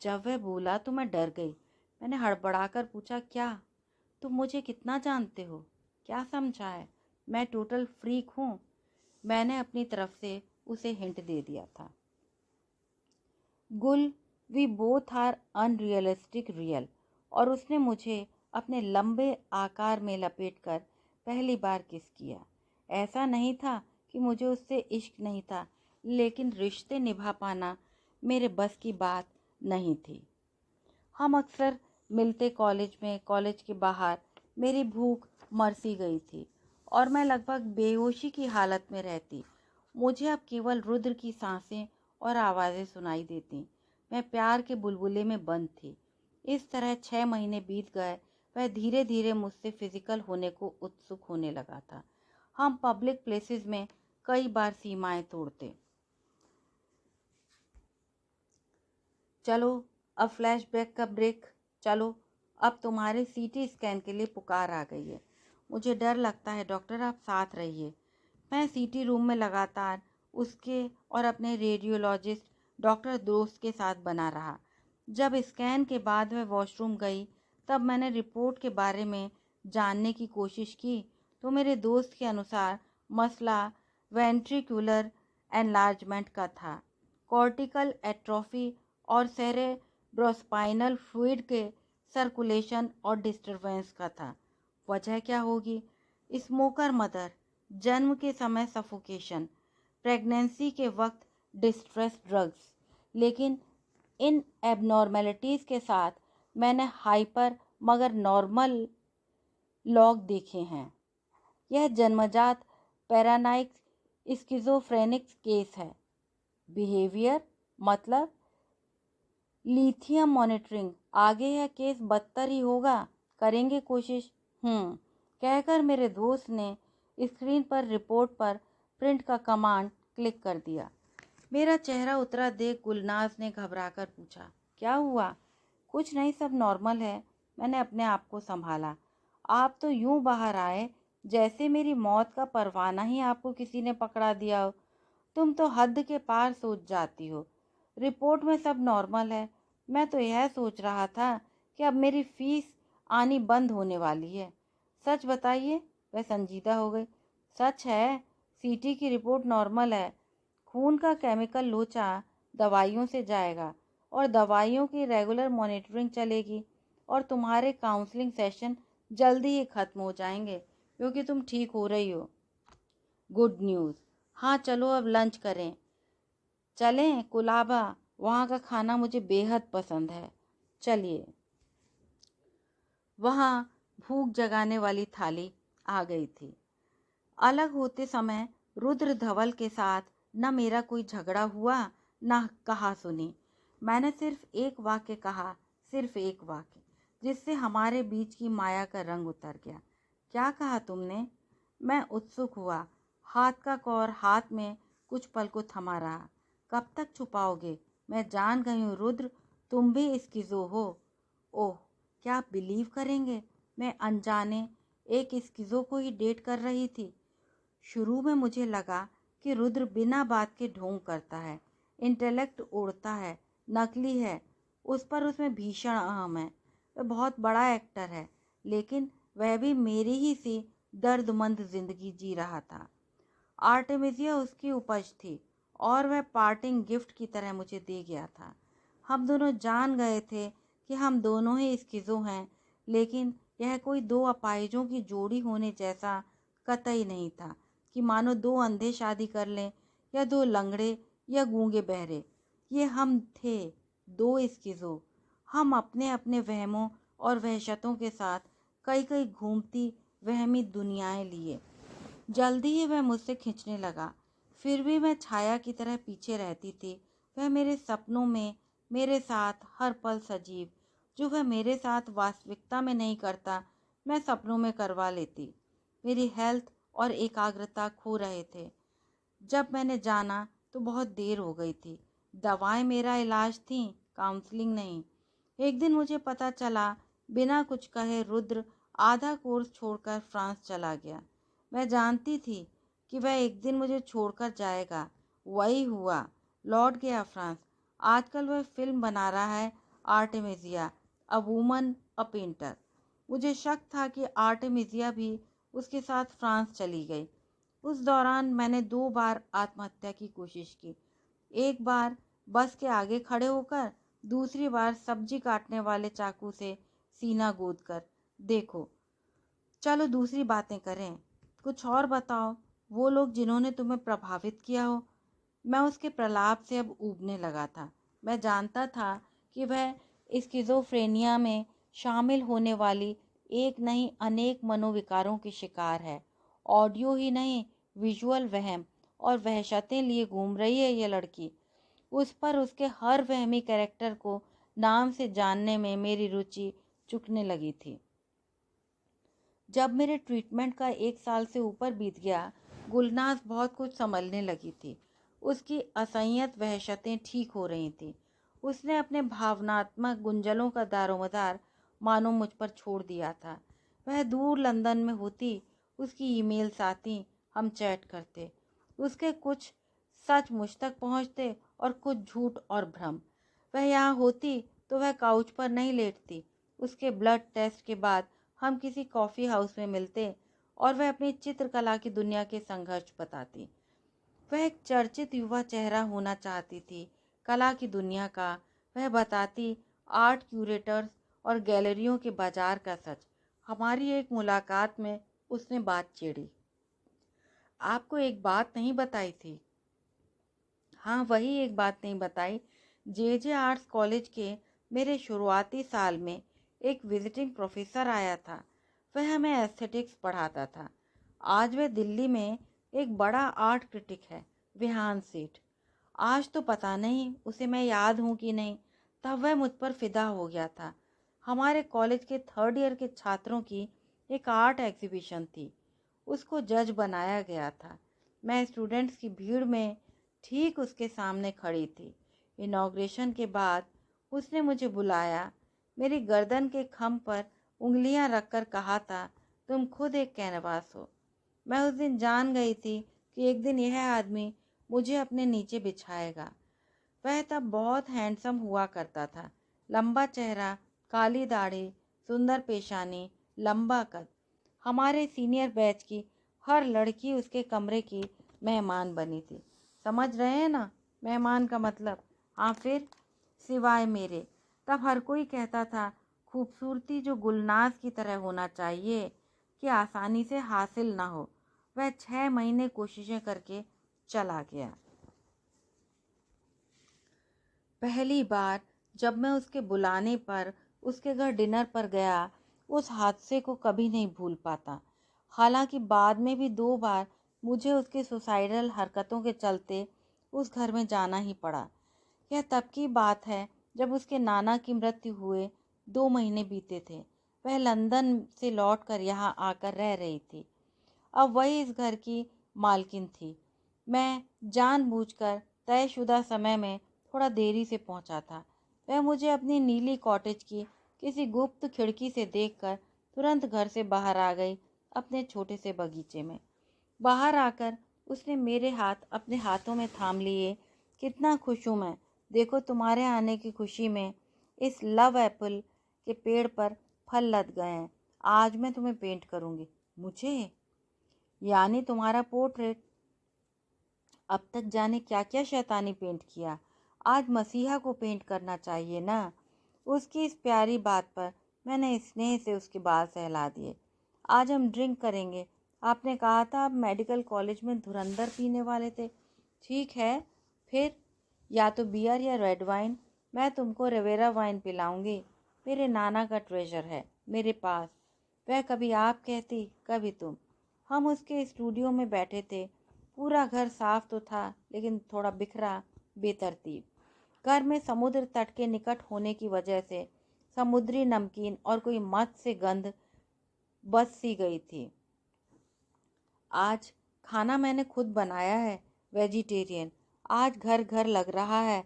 जब वह बोला तो मैं डर गई। मैंने हड़बड़ाकर पूछा, क्या? तुम मुझे कितना जानते हो? क्या समझा है? मैं टोटल फ्रीक हूँ। मैंने अपनी तरफ से उसे हिंट दे दिया था। Gul, we both are unrealistic real. और उसने मुझे अपने लंबे आकार में लपेटकर पहली बार किस किया। ऐसा नहीं था कि मुझे उससे इश्क नहीं था, लेकिन रिश्ते निभा पाना मेरे बस की बात नहीं थी। हम अक्सर मिलते कॉलेज में, कॉलेज के बाहर। मेरी भूख मर सी गई थी और मैं लगभग बेहोशी की हालत में रहती। मुझे अब केवल रुद्र की सांसें और आवाज़ें सुनाई देती। मैं प्यार के बुलबुले में बंद थी। इस तरह 6 महीने बीत गए। वह धीरे धीरे मुझसे फिजिकल होने को उत्सुक होने लगा था। हम पब्लिक प्लेसेस में कई बार सीमाएं तोड़ते। चलो, अब फ्लैशबैक का ब्रेक। चलो, अब तुम्हारे सीटी स्कैन के लिए पुकार आ गई है। मुझे डर लगता है डॉक्टर, आप साथ रहिए। मैं सीटी रूम में लगातार उसके और अपने रेडियोलॉजिस्ट डॉक्टर दोस्त के साथ बना रहा। जब स्कैन के बाद वह वॉशरूम गई, तब मैंने रिपोर्ट के बारे में जानने की कोशिश की, तो मेरे दोस्त के अनुसार मसला वेंट्रिकुलर एनलार्जमेंट का था, कॉर्टिकल एट्रोफी और सेरेब्रोस्पाइनल फ्लूइड के सर्कुलेशन और डिस्टरबेंस का था। वजह क्या होगी? स्मोकर मदर, जन्म के समय सफोकेशन, प्रेगनेंसी के वक्त डिस्ट्रेस ड्रग्स। लेकिन इन एबनॉर्मेलिटीज़ के साथ मैंने हाइपर मगर नॉर्मल लॉग देखे हैं। यह जन्मजात पैरानाइक स्किज़ोफ्रेनिक केस है। बिहेवियर मतलब लिथियम मॉनिटरिंग। आगे यह केस बदतर ही होगा, करेंगे कोशिश। कहकर मेरे दोस्त ने स्क्रीन पर रिपोर्ट पर प्रिंट का कमांड क्लिक कर दिया। मेरा चेहरा उतरा देख गुलनाज ने घबराकर पूछा, क्या हुआ? कुछ नहीं, सब नॉर्मल है। मैंने अपने आप को संभाला। आप तो यूं बाहर आए जैसे मेरी मौत का परवाना ही आपको किसी ने पकड़ा दिया हो। तुम तो हद के पार सोच जाती हो। रिपोर्ट में सब नॉर्मल है। मैं तो यह सोच रहा था कि अब मेरी फीस आनी बंद होने वाली है। सच बताइए। वह संजीदा हो गई। सच है, सीटी की रिपोर्ट नॉर्मल है। खून का केमिकल लोचा दवाइयों से जाएगा और दवाइयों की रेगुलर मॉनिटरिंग चलेगी, और तुम्हारे काउंसलिंग सेशन जल्दी ही खत्म हो जाएंगे क्योंकि तुम ठीक हो रही हो। Good news. हाँ, चलो अब लंच करें। चलें कुलाबा, वहाँ का खाना मुझे बेहद पसंद है। चलिए। वहाँ भूख जगाने वाली थाली आ गई थी। अलग होते समय रुद्र धवल के साथ न मेरा कोई झगड़ा हुआ, न कहा सुनी। मैंने सिर्फ एक वाक्य कहा, सिर्फ एक वाक्य, जिससे हमारे बीच की माया का रंग उतर गया। क्या कहा तुमने? मैं उत्सुक हुआ। हाथ का कौर हाथ में कुछ पल को थमा रहा। कब तक छुपाओगे? मैं जान गई हूँ रुद्र, तुम भी स्किज़ो हो। ओह, क्या आप बिलीव करेंगे, मैं अनजाने एक स्किज़ो को ही डेट कर रही थी। शुरू में मुझे लगा कि रुद्र बिना बात के ढोंग करता है, इंटेलेक्ट उड़ता है, नकली है, उस पर उसमें भीषण अहम है। वह बहुत बड़ा एक्टर है, लेकिन वह भी मेरी ही सी दर्दमंद जिंदगी जी रहा था। आर्टेमिसिया उसकी उपज थी और वह पार्टिंग गिफ्ट की तरह मुझे दे गया था। हम दोनों जान गए थे कि हम दोनों ही स्किज़ो हैं, लेकिन यह कोई दो अपाहिजों की जोड़ी होने जैसा कतई नहीं था कि मानो दो अंधे शादी कर लें या दो लंगड़े या गूंगे बहरे। ये हम थे, दो स्किज़ो। हम अपने अपने वहमों और वहशतों के साथ कई कई घूमती वहमी दुनियाएं लिए। जल्दी ही वह मुझसे खींचने लगा, फिर भी मैं छाया की तरह पीछे रहती थी। वह मेरे सपनों में मेरे साथ हर पल सजीव, जो वह मेरे साथ वास्तविकता में नहीं करता, मैं सपनों में करवा लेती। मेरी हेल्थ और एकाग्रता खो रहे थे। जब मैंने जाना तो बहुत देर हो गई थी। दवाएं मेरा इलाज थीं, काउंसलिंग नहीं। एक दिन मुझे पता चला, बिना कुछ कहे रुद्र आधा कोर्स छोड़कर फ्रांस चला गया। मैं जानती थी कि वह एक दिन मुझे छोड़कर जाएगा। वही हुआ, लौट गया फ्रांस। आजकल वह फिल्म बना रहा है, Artemisia, a woman a painter. मुझे शक था कि आर्टेमिसिया भी उसके साथ फ्रांस चली गई। उस दौरान मैंने 2 बार आत्महत्या की कोशिश की। एक बार बस के आगे खड़े होकर, दूसरी बार सब्जी काटने वाले चाकू से सीना गोदकर। देखो, चलो दूसरी बातें करें। कुछ और बताओ, वो लोग जिन्होंने तुम्हें प्रभावित किया हो। मैं उसके प्रलाप से अब ऊबने लगा था। मैं जानता था कि वह स्किज़ोफ्रेनिया में शामिल होने वाली एक नहीं अनेक मनोविकारों की शिकार है। ऑडियो ही नहीं, विजुअल वहम और वहशतें लिए घूम रही है ये लड़की। उस पर उसके हर वहमी कैरेक्टर को नाम से जानने में मेरी रुचि चुकने लगी थी। जब मेरे ट्रीटमेंट का 1 साल से ऊपर बीत गया, गुलनाज बहुत कुछ संभलने लगी थी। उसकी असंयत वहशतें ठीक हो रही थीं। उसने अपने भावनात्मक गुंजलों का दारोमदार मानो मुझ पर छोड़ दिया था। वह दूर लंदन में होती, उसकी ईमेल्स आती, हम चैट करते। उसके कुछ सच मुझ तक पहुंचते और कुछ झूठ और भ्रम। वह यहाँ होती तो वह काउच पर नहीं लेटती। उसके ब्लड टेस्ट के बाद हम किसी कॉफ़ी हाउस में मिलते और वह अपनी चित्रकला की दुनिया के संघर्ष बताती। वह एक चर्चित युवा चेहरा होना चाहती थी, कला की दुनिया का। वह बताती आर्ट क्यूरेटर्स और गैलरियों के बाजार का सच। हमारी एक मुलाकात में उसने बात छेड़ी। आपको एक बात नहीं बताई थी। हाँ, वही एक बात नहीं बताई। जे आर्ट्स कॉलेज के मेरे शुरुआती साल में एक विजिटिंग प्रोफेसर आया था। वह हमें एस्थेटिक्स पढ़ाता था। आज वह दिल्ली में एक बड़ा आर्ट क्रिटिक है, विहान सेठ। आज तो पता नहीं उसे मैं याद हूँ कि नहीं। तब वह मुझ पर फिदा हो गया था। हमारे कॉलेज के 3rd ईयर के छात्रों की एक आर्ट एग्जीबिशन थी। उसको जज बनाया गया था। मैं स्टूडेंट्स की भीड़ में ठीक उसके सामने खड़ी थी। इनॉग्रेशन के बाद उसने मुझे बुलाया, मेरी गर्दन के खम पर उंगलियां रखकर कहा था, तुम खुद एक कैनवास हो। मैं उस दिन जान गई थी कि एक दिन यह आदमी मुझे अपने नीचे बिछाएगा। वह तब बहुत हैंडसम हुआ करता था। लंबा चेहरा, काली दाढ़ी, सुंदर पेशानी, लंबा कद। हमारे सीनियर बैच की हर लड़की उसके कमरे की मेहमान बनी थी। समझ रहे हैं ना मेहमान का मतलब? हाँ, फिर सिवाय मेरे। तब हर कोई कहता था, खूबसूरती जो गुलनाज की तरह होना चाहिए कि आसानी से हासिल ना हो। वह 6 महीने कोशिशें करके चला गया। पहली बार जब मैं उसके बुलाने पर उसके घर डिनर पर गया, उस हादसे को कभी नहीं भूल पाता। हालांकि बाद में भी 2 बार मुझे उसके सुसाइडल हरकतों के चलते उस घर में जाना ही पड़ा। यह तब की बात है जब उसके नाना की मृत्यु हुए 2 महीने बीते थे। वह लंदन से लौटकर यहाँ आकर रह रही थी। अब वही इस घर की मालकिन थी। मैं जानबूझकर तयशुदा समय में थोड़ा देरी से पहुंचा था। वह मुझे अपनी नीली कॉटेज की किसी गुप्त खिड़की से देखकर तुरंत घर से बाहर आ गई, अपने छोटे से बगीचे में। बाहर आकर उसने मेरे हाथ अपने हाथों में थाम लिए। कितना खुश हूँ मैं, देखो तुम्हारे आने की खुशी में इस लव एप्पल के पेड़ पर फल लद गए हैं। आज मैं तुम्हें पेंट करूँगी। मुझे? यानी तुम्हारा पोर्ट्रेट। अब तक जाने क्या क्या शैतानी पेंट किया, आज मसीहा को पेंट करना चाहिए ना। उसकी इस प्यारी बात पर मैंने स्नेह से उसके बाल सहला दिए। आज हम ड्रिंक करेंगे। आपने कहा था आप मेडिकल कॉलेज में धुरंधर पीने वाले थे। ठीक है, फिर या तो बियर या रेड वाइन। मैं तुमको रिवेरा वाइन पिलाऊंगी। मेरे नाना का ट्रेजर है मेरे पास। वह कभी आप कहती, कभी तुम। हम उसके स्टूडियो में बैठे थे। पूरा घर साफ तो था, लेकिन थोड़ा बिखरा, बेतरतीब। घर में समुद्र तट के निकट होने की वजह से समुद्री नमकीन और कोई मत्स्य गंध बस सी गई थी। आज खाना मैंने खुद बनाया है, वेजिटेरियन। आज घर घर लग रहा है।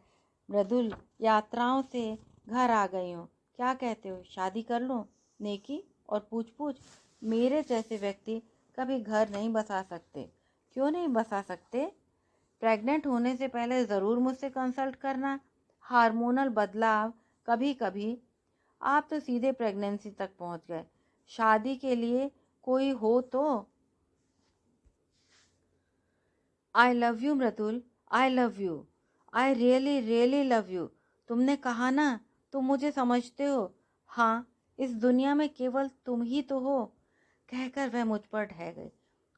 मृदुल, यात्राओं से घर आ गई हूँ। क्या कहते हो, शादी कर लूँ? नेकी और पूछ पूछ। मेरे जैसे व्यक्ति कभी घर नहीं बसा सकते। क्यों नहीं बसा सकते? प्रेग्नेंट होने से पहले ज़रूर मुझसे कंसल्ट करना। हार्मोनल बदलाव कभी कभी। आप तो सीधे प्रेगनेंसी तक पहुंच गए। शादी के लिए कोई हो तो। I love you Mridul, I love you, I really really love you. तुमने कहा ना तुम मुझे समझते हो। हाँ, इस दुनिया में केवल तुम ही तो हो। कहकर वह मुझ पर ढह गई।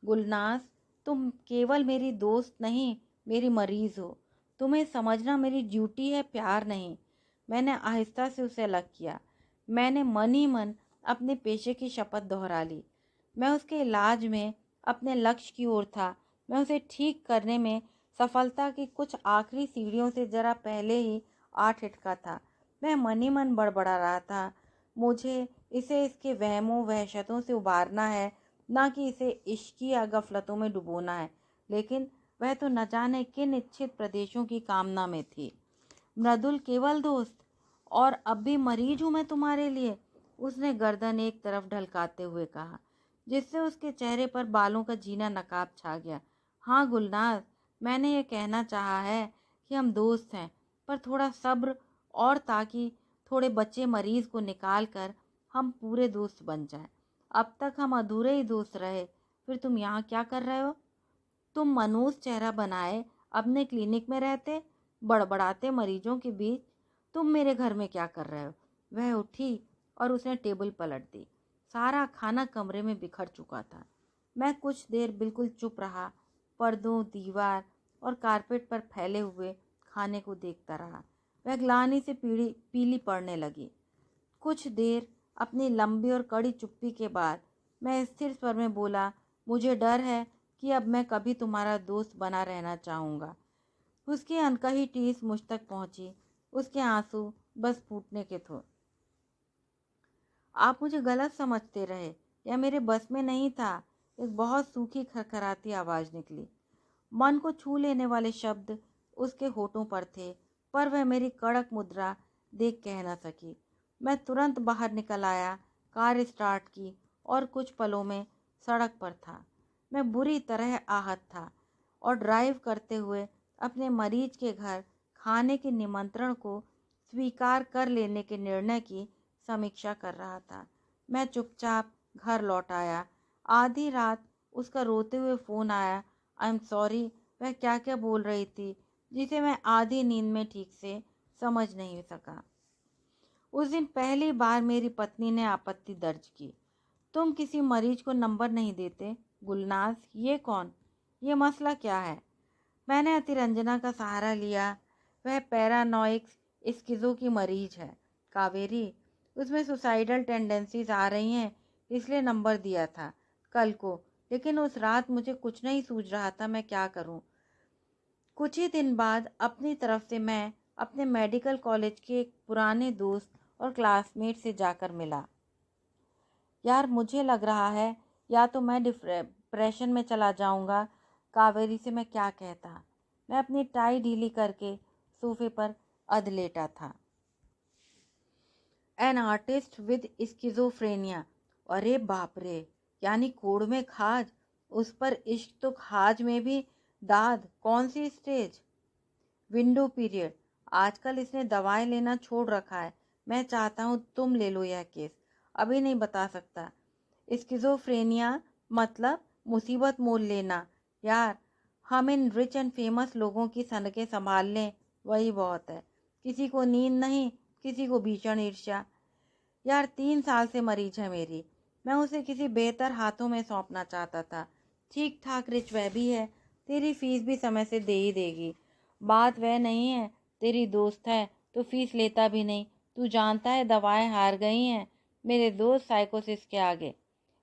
गुलनाज, तुम केवल मेरी दोस्त नहीं, मेरी मरीज हो। तुम्हें समझना मेरी ड्यूटी है, प्यार नहीं। मैंने आहिस्ता से उसे अलग किया। मैंने मन ही मन अपने पेशे की शपथ दोहरा ली। मैं उसके इलाज में अपने लक्ष्य की ओर था। मैं उसे ठीक करने में सफलता की कुछ आखिरी सीढ़ियों से जरा पहले ही आ ठिठका था। मैं मन ही मन बड़बड़ा रहा था, मुझे इसे इसके वहमों वहशतों से उबारना है, ना कि इसे इश्की या गफलतों में डुबोना है। लेकिन वह तो न जाने किन इच्छित प्रदेशों की कामना में थी। मृदुल, केवल दोस्त, और अब भी मरीज हूँ मैं तुम्हारे लिए, उसने गर्दन एक तरफ ढलकाते हुए कहा, जिससे उसके चेहरे पर बालों का जीना नकाब छा गया। हाँ गुलनाज, मैंने ये कहना चाहा है कि हम दोस्त हैं, पर थोड़ा सब्र, और ताकि थोड़े बच्चे मरीज को निकाल कर हम पूरे दोस्त बन जाएं। अब तक हम अधूरे ही दोस्त रहे। फिर तुम यहाँ क्या कर रहे हो? तुम मनूस चेहरा बनाए अपने क्लिनिक में रहते, बड़बड़ाते मरीजों के बीच। तुम मेरे घर में क्या कर रहे हो? वह उठी और उसने टेबल पलट दी। सारा खाना कमरे में बिखर चुका था। मैं कुछ देर बिल्कुल चुप रहा, पर्दों, दीवार और कारपेट पर फैले हुए खाने को देखता रहा। वह ग्लानि से पीली पड़ने लगी। कुछ देर अपनी लंबी और कड़ी चुप्पी के बाद मैं स्थिर स्वर में बोला, मुझे डर है कि अब मैं कभी तुम्हारा दोस्त बना रहना चाहूँगा। उसकी अनकही टीस मुझ तक पहुँची। उसके आंसू बस फूटने के थे। आप मुझे गलत समझते रहे, या मेरे बस में नहीं था। एक बहुत सूखी खरखराती आवाज़ निकली। मन को छू लेने वाले शब्द उसके होठों पर थे, पर वह मेरी कड़क मुद्रा देख कह न सकी। मैं तुरंत बाहर निकल आया, कार स्टार्ट की और कुछ पलों में सड़क पर था। मैं बुरी तरह आहत था और ड्राइव करते हुए अपने मरीज के घर खाने के निमंत्रण को स्वीकार कर लेने के निर्णय की समीक्षा कर रहा था। मैं चुपचाप घर लौट आया। आधी रात उसका रोते हुए फ़ोन आया। I am sorry. वह क्या क्या बोल रही थी जिसे मैं आधी नींद में ठीक से समझ नहीं सका। उस दिन पहली बार मेरी पत्नी ने आपत्ति दर्ज की। तुम किसी मरीज को नंबर नहीं देते? गुलनाज, ये कौन? ये मसला क्या है? मैंने अतिरंजना का सहारा लिया। वह पैरानॉइक स्किज़ो की मरीज है कावेरी। उसमें सुसाइडल टेंडेंसीज आ रही हैं, इसलिए नंबर दिया था कल को। लेकिन उस रात मुझे कुछ नहीं सूझ रहा था मैं क्या करूं। कुछ ही दिन बाद अपनी तरफ से मैं अपने मेडिकल कॉलेज के एक पुराने दोस्त और क्लासमेट से जाकर मिला। यार, मुझे लग रहा है या तो मैं डिप्रेशन में चला जाऊंगा। कावेरी से मैं क्या कहता। मैं अपनी टाई ढीली करके सोफे पर अध लेटा था। An artist with schizophrenia. अरे बाप रे, यानी कोड़ में खाज। उस पर इश्क तो खाज में भी दाद, कौन सी स्टेज। Window period. आजकल इसने दवाएं लेना छोड़ रखा है। मैं चाहता हूँ तुम ले लो यह केस। अभी नहीं बता सकता। स्किज़ोफ्रेनिया मतलब मुसीबत मोल लेना। यार, हम इन रिच एंड फेमस लोगों की सनकें संभाल लें, वही बहुत है। किसी को नींद नहीं, किसी को भीषण ईर्ष्या। यार, 3 साल से मरीज है मेरी। मैं उसे किसी बेहतर हाथों में सौंपना चाहता था। ठीक ठाक रिच वह भी है, तेरी फीस भी समय से दे ही देगी। बात वह नहीं है, तेरी दोस्त है तो फीस लेता भी नहीं। तू जानता है दवाएं हार गई हैं मेरे दोस्त साइकोसिस के आगे।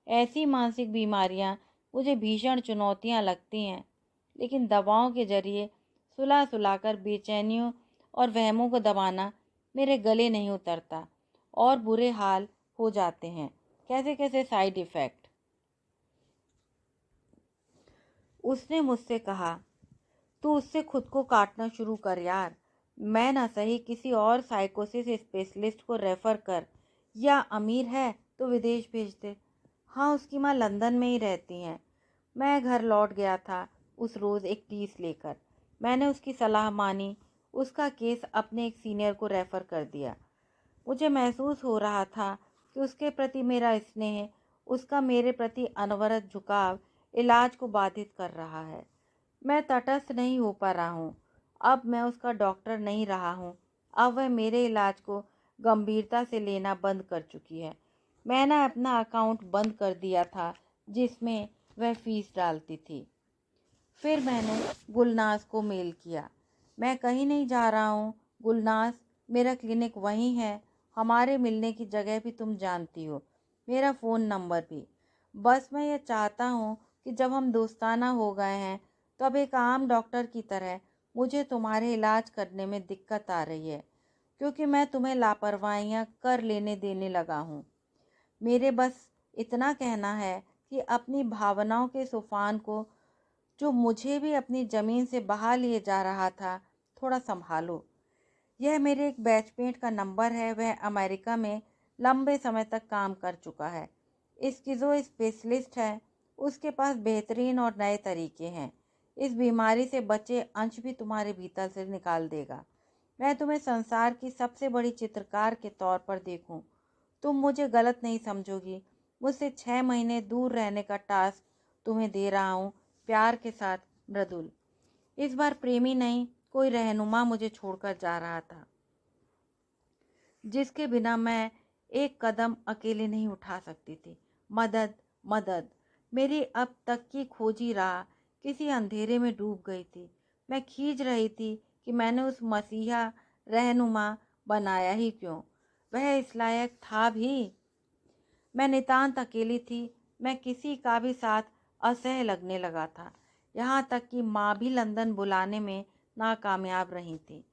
ऐसी मानसिक बीमारियां मुझे भीषण चुनौतियां लगती हैं, लेकिन दवाओं के जरिए सुला सुलाकर बेचैनियों और वहमों को दबाना मेरे गले नहीं उतरता और बुरे हाल हो जाते हैं। कैसे कैसे साइड इफ़ेक्ट। उसने मुझसे कहा, तू उससे खुद को काटना शुरू कर यार। मैं ना सही किसी और साइकोसिस स्पेशलिस्ट को रेफ़र कर, या अमीर है तो विदेश भेज दे। हाँ, उसकी माँ लंदन में ही रहती हैं। मैं घर लौट गया था उस रोज़ एक टीस लेकर। मैंने उसकी सलाह मानी, उसका केस अपने एक सीनियर को रेफ़र कर दिया। मुझे महसूस हो रहा था कि उसके प्रति मेरा स्नेह, उसका मेरे प्रति अनवरत झुकाव इलाज को बाधित कर रहा है। मैं तटस्थ नहीं हो पा रहा हूँ। अब मैं उसका डॉक्टर नहीं रहा हूँ। अब वह मेरे इलाज को गंभीरता से लेना बंद कर चुकी है। मैंने अपना अकाउंट बंद कर दिया था जिसमें वह फीस डालती थी। फिर मैंने गुलनाज को मेल किया, मैं कहीं नहीं जा रहा हूँ गुलनाज, मेरा क्लिनिक वहीं है। हमारे मिलने की जगह भी तुम जानती हो, मेरा फ़ोन नंबर भी। बस मैं ये चाहता हूँ कि जब हम दोस्ताना हो गए हैं तो अब एक आम डॉक्टर की तरह मुझे तुम्हारे इलाज करने में दिक्कत आ रही है, क्योंकि मैं तुम्हें लापरवाहियाँ कर लेने देने लगा हूँ। मेरे बस इतना कहना है कि अपनी भावनाओं के तूफान को, जो मुझे भी अपनी ज़मीन से बहा लिए जा रहा था, थोड़ा संभालो। यह मेरे एक बैचमेट का नंबर है। वह अमेरिका में लंबे समय तक काम कर चुका है, स्किज़ो स्पेशलिस्ट है। उसके पास बेहतरीन और नए तरीके हैं। इस बीमारी से बचे अंश भी तुम्हारे भीतर से निकाल देगा। मैं तुम्हें संसार की सबसे बड़ी चित्रकार के तौर पर देखूं। तुम मुझे गलत नहीं समझोगी। मुझसे 6 महीने दूर रहने का टास्क तुम्हें दे रहा हूँ। प्यार के साथ, मृदुल। इस बार प्रेमी नहीं, कोई रहनुमा मुझे छोड़कर जा रहा था, जिसके बिना मैं एक कदम अकेले नहीं उठा सकती थी। मदद, मदद। मेरी अब तक की खोजी राह किसी अंधेरे में डूब गई थी। मैं खींच रही थी कि मैंने उस मसीहा रहनुमा बनाया ही क्यों। वह इस लायक था भी। मैं नितांत अकेली थी। मैं किसी का भी साथ असह्य लगने लगा था। यहाँ तक कि माँ भी लंदन बुलाने में नाकामयाब रही थी।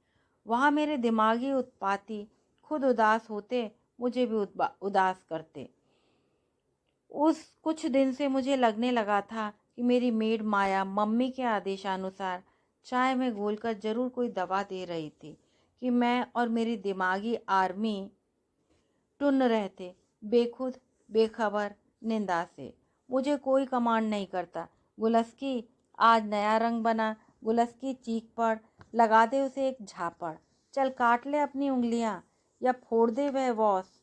वहाँ मेरे दिमागी उत्पाती खुद उदास होते, मुझे भी उदास करते। उस कुछ दिन से मुझे लगने लगा था कि मेरी मेड माया मम्मी के आदेशानुसार चाय में घोलकर जरूर कोई दवा दे रही थी, कि मैं और मेरी दिमागी आर्मी टुन रहते, बेखुद, बेखबर, निंदा से। मुझे कोई कमांड नहीं करता। गुलस्की, आज नया रंग बना। गुलस्की, चीख पड़, लगा दे उसे एक झापड़। चल काट ले अपनी उंगलियां, या फोड़ दे वह वॉस।